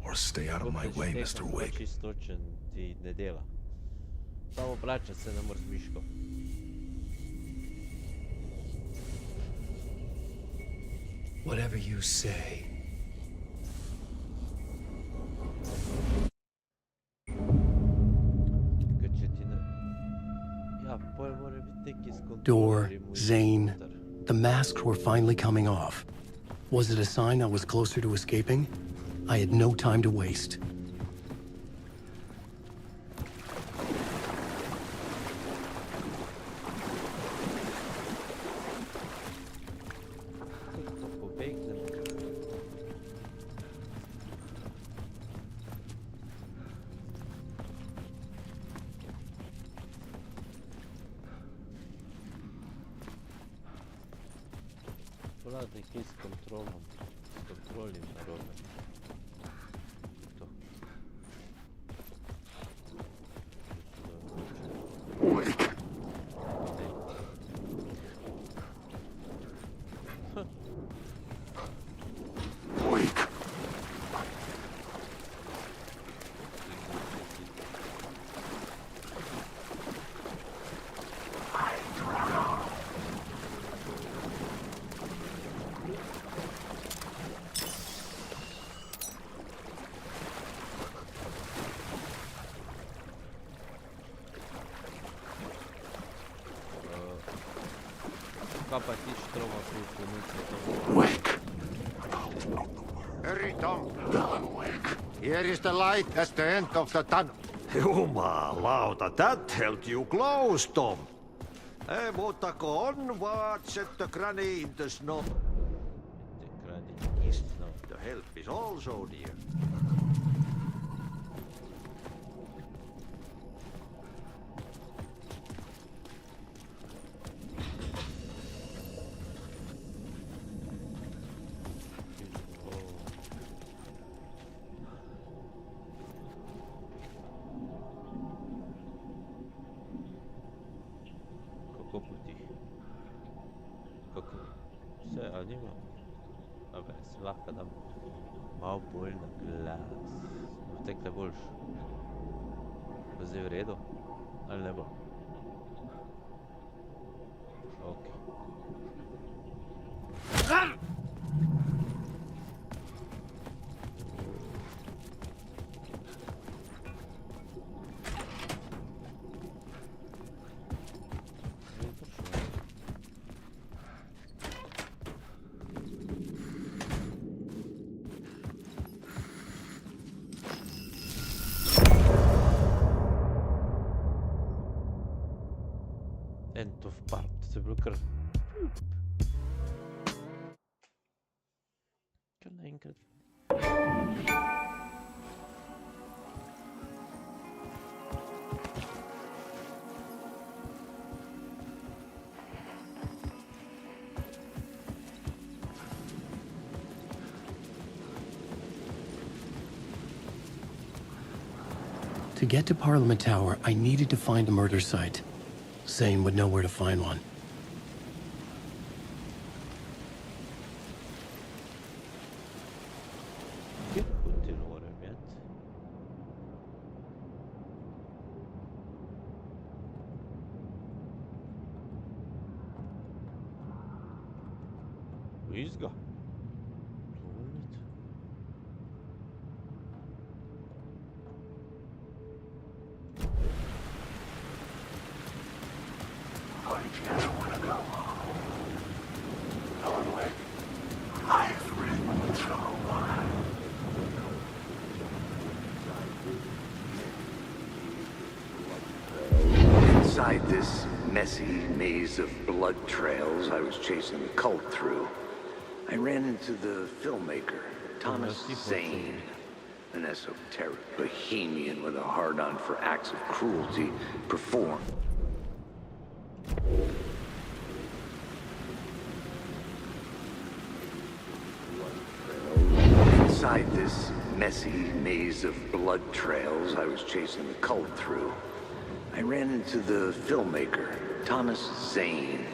Speaker 11: Or stay out of my way, Mr. Wig.
Speaker 2: Whatever you say.
Speaker 5: Door, Zane, the masks were finally coming off. Was it a sign I was closer to escaping? I had no time to waste.
Speaker 12: Hurry, Tom. Here is the light at the end of the tunnel.
Speaker 13: Jumalauta, that held you close, Tom. Mottako on vaat, set the granny in the snow. The help is also near.
Speaker 1: Lahko dam malo bolj na glas. Bo tekle boljš. Bo zdaj v redu? Ali ne bo? Ok. End of part, se bilo kar... Kar naenkrat.
Speaker 5: To get to Parliament Tower, I needed to find a murder site. Zane would know where to find one.
Speaker 1: Izga.
Speaker 6: this messy maze of blood trails I was chasing the cult through, I ran into the filmmaker, Thomas Zane, an esoteric bohemian with a hard-on for acts of cruelty performed. Inside this messy maze of blood trails I was chasing the cult through, I ran into the filmmaker, Thomas Zane,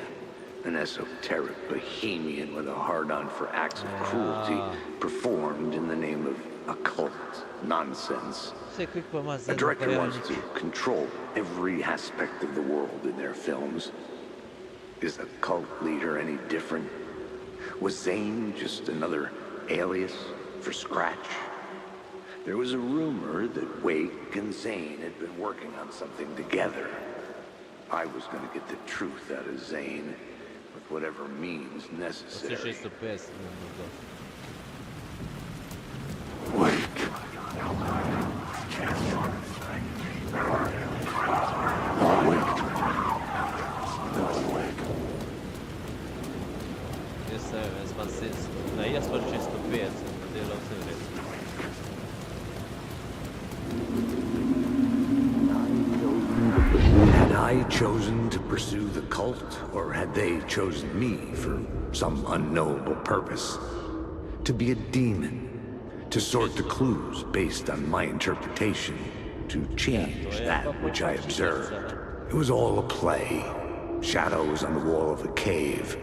Speaker 6: an esoteric bohemian with a hard-on for acts of cruelty performed in the name of occult nonsense. A director wants to control every aspect of the world in their films. Is the cult leader any different? Was Zane just another alias for Scratch? There was a rumor that Wake and Zane had been working on something together. I was going to get the truth out of Zane with whatever means necessary. Had I chosen to pursue the cult, or had they chosen me for some unknowable purpose? To be a demon, to sort the clues based on my interpretation, to change that which I observed. It was all a play. Shadows on the wall of the cave,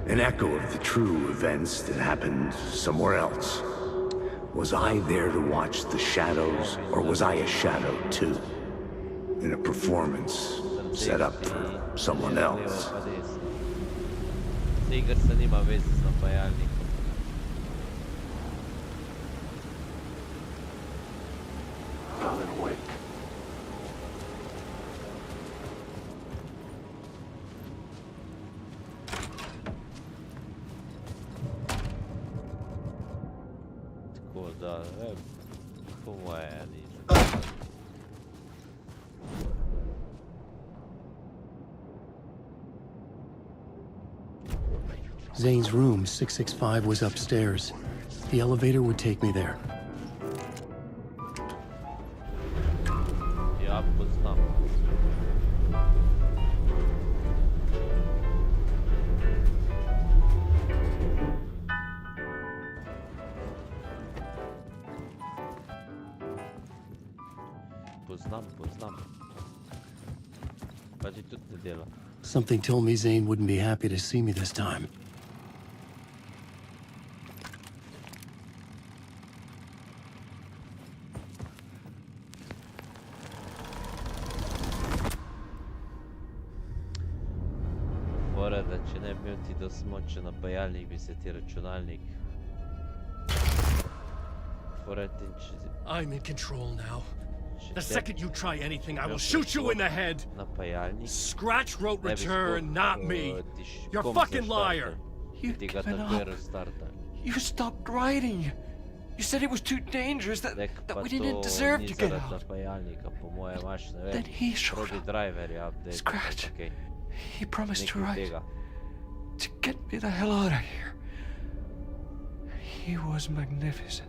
Speaker 6: an echo of the true events that happened somewhere else. Was I there to watch the shadows, or was I a shadow too? In a performance set up for someone else.
Speaker 5: Zane's room, 665, was upstairs. The elevator would take me there. Something told me Zane wouldn't be happy to see me this time.
Speaker 1: Če ne bi imel ti dosmočen napajalnik, bi se ti računalnik.
Speaker 3: I'm in control now. The second you try anything, I will shoot you in the head. Scratch wrote return, not me. You're a fucking liar.
Speaker 2: You've given up. You stopped writing. You said it was too dangerous, that we didn't deserve to get out. Then he showed up. Scratch. He promised to write. To get me the hell out of here. He was magnificent.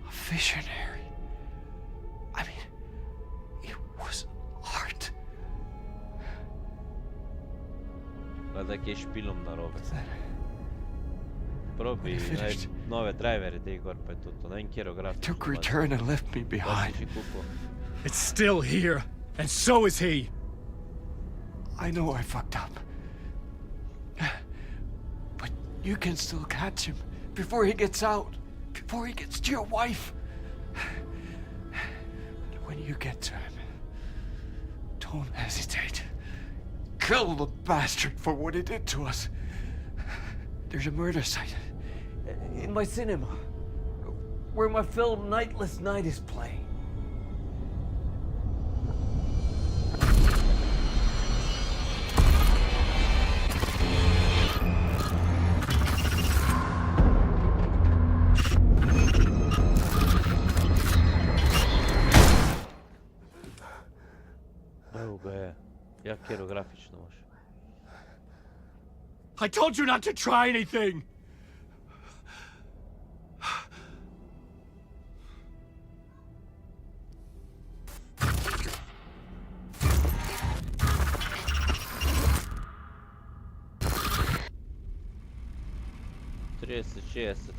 Speaker 2: A visionary. I mean, it was art.
Speaker 1: Guarda che špilom narobe. Probi nove drivere dei corpo e tutto, non chiaro grafico.
Speaker 2: Took return and left me behind.
Speaker 3: It's still here, and so is he.
Speaker 2: I know I fucked up. But you can still catch him before he gets out, before he gets to your wife. And when you get to him, don't hesitate. Kill the bastard for what he did to us. There's a murder site in my cinema where my film Nightless Night is playing.
Speaker 1: Jak aerografično može.
Speaker 3: I told you not to try anything!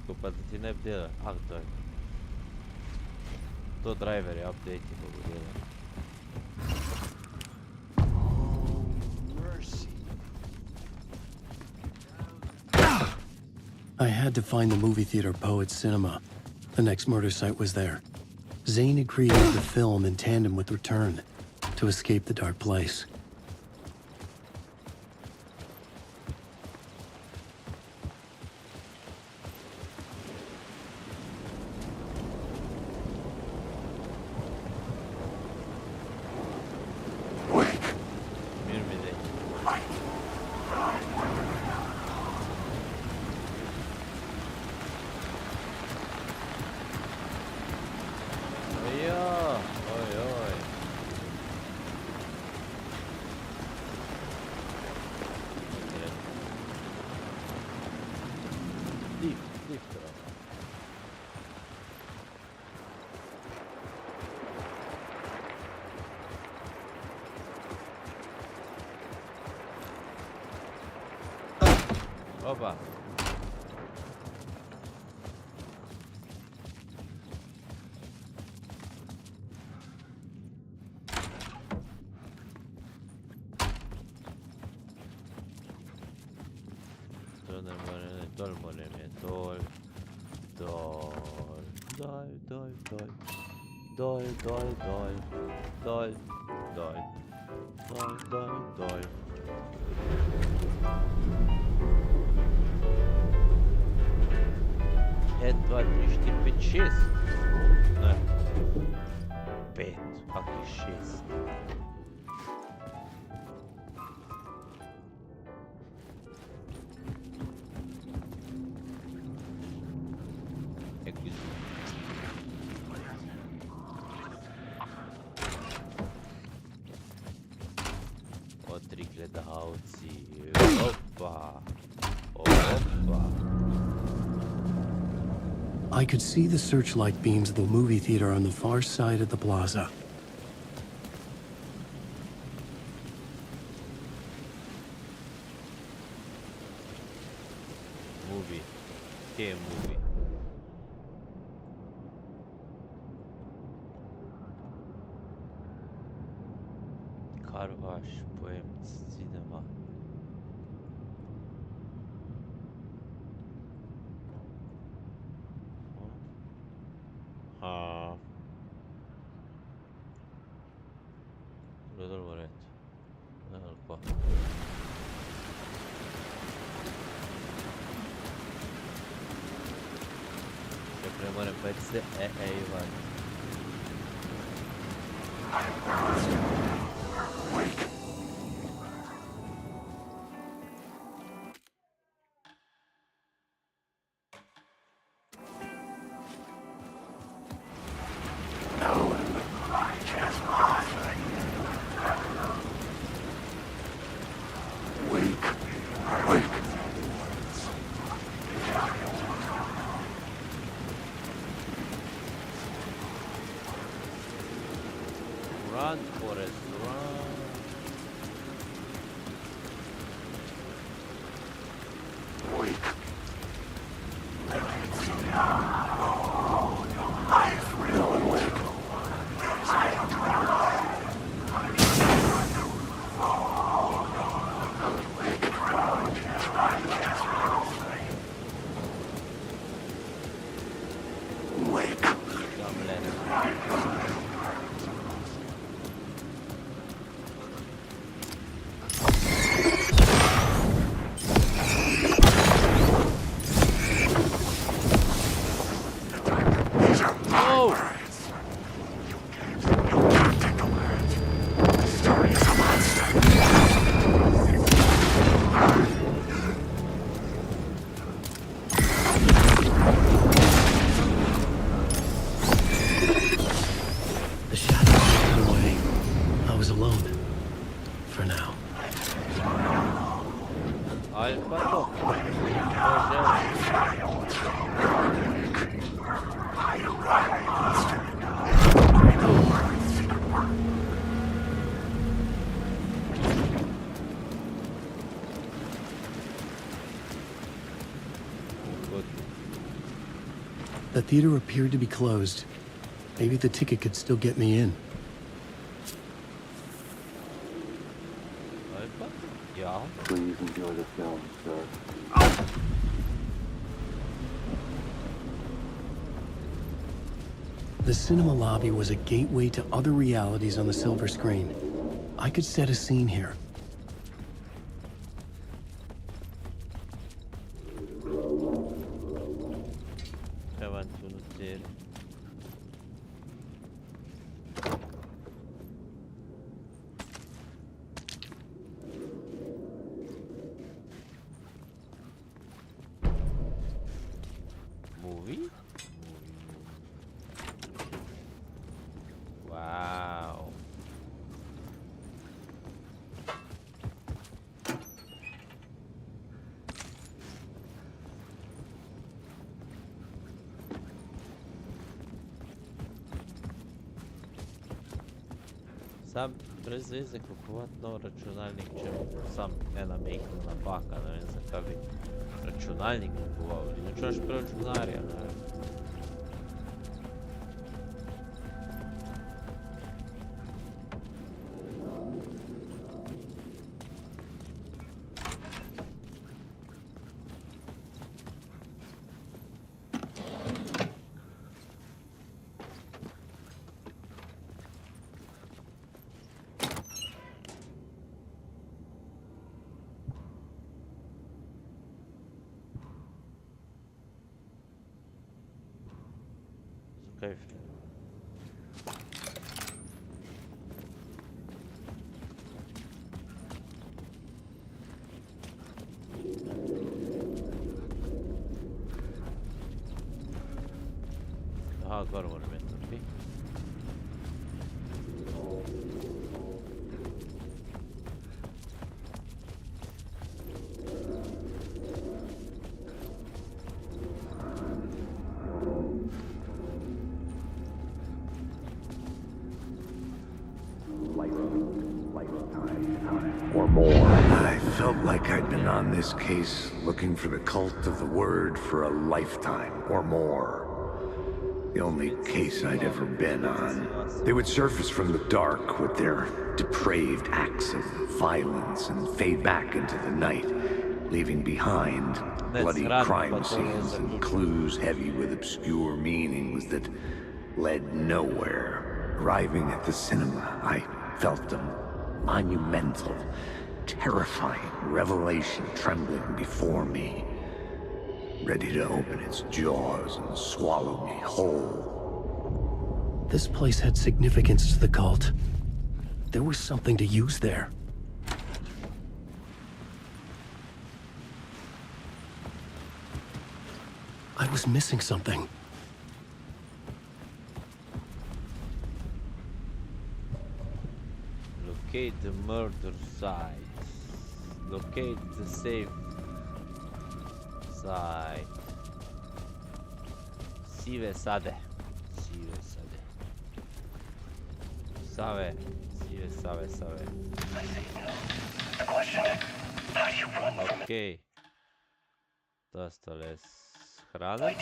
Speaker 1: Ko pa da ti ne bi delal. Ah, to je. To driver je update mogu delati.
Speaker 5: I had to find the movie theater Poet Cinema. The next murder site was there. Zane had created the film in tandem with Return to escape the dark place.
Speaker 1: Opa. ¿Dónde muere? Dol muere, dol. Dol. Dol, dol, dol. Dol, dol, dol. Dol, dol. Dol, dol, dol. 1, 2, 3, 4, 5, 6. Ne. 5, kakih 6. Otri gledalci. Opa. Opa.
Speaker 5: I could see the searchlight beams of the movie theater on the far side of the plaza.
Speaker 1: Movie. Game movie. Car wash, poems, cinema. Dove l'ho letto? Eccolo qua. Sempre amore pezzi e vai. Run, Forrest, run.
Speaker 5: For now. The theater appeared to be closed. Maybe the ticket could still get me in.
Speaker 1: Ja.
Speaker 14: Please enjoy the film, sir.
Speaker 5: The cinema lobby was a gateway to other realities on the silver screen. I could set a scene here.
Speaker 1: Movie? Wow. Sam brez veze kupovati nov računalnik, če sam ena mehna napaka, ne vem zakaj bi računalnik kupoval, inače imaš prav računarja, ne vem. Kayf. Aha, gor moram iti.
Speaker 6: Or more. I felt like I'd been on this case looking for the cult of the word for a lifetime or more. The only case I'd ever been on. They would surface from the dark with their depraved acts of violence and fade back into the night, leaving behind bloody crime scenes and clues heavy with obscure meanings that led nowhere. Arriving at the cinema, I felt a monumental, terrifying revelation trembling before me, ready to open its jaws and swallow me whole.
Speaker 5: This place had significance to the cult. There was something to use there. I was missing something.
Speaker 1: Locate the murder site. Locate the safe site. Sive sade. Sive sade. Save. Sive save save.
Speaker 8: The question, how do you run from it?
Speaker 1: Okay. Dostale hrane. Ne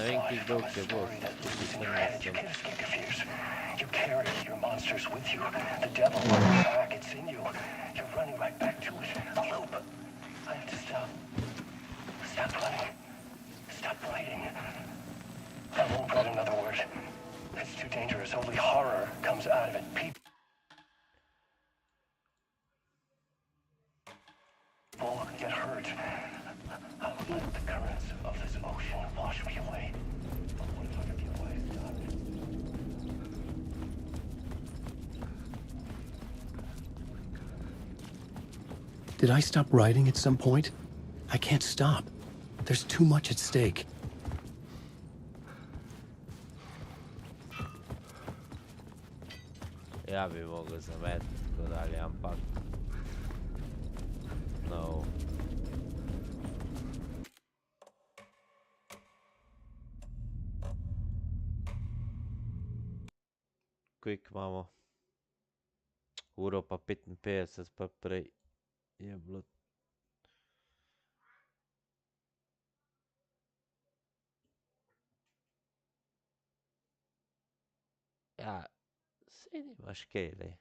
Speaker 1: vem, ki dolg je bo.
Speaker 8: You carry your monsters with you. The devil is back. It's in you. You're running right back to it. A loop. I have to stop. Stop running. Stop fighting. I won't write another word. It's too dangerous. Only horror comes out of it. People get hurt. I would let the currents of this ocean wash me away. But what if I could be away?
Speaker 5: Did I stop writing at some point? I can't stop. There's too much at stake.
Speaker 1: Ja bi mogel zametiti tako dalje, ampak... No. Koliko imamo? Uro pa 55, pa prej je bilo... Ja, sej nimaš kaj, lej.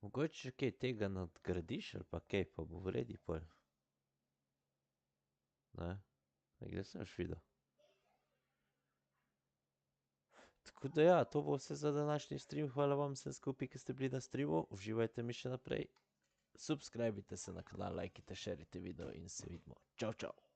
Speaker 1: Mogoče kaj tega nadgradiš ali pa kaj, pa bo vredi pol. Ne? Nekaj sem še videl. Tako da ja, to bo vse za današnji stream. Hvala vam vsem skupaj, ki ste bili na streamu. Uživajte mi še naprej. Subscribite se na kanal, lajkite, šerite video in se vidimo. Čau, čau.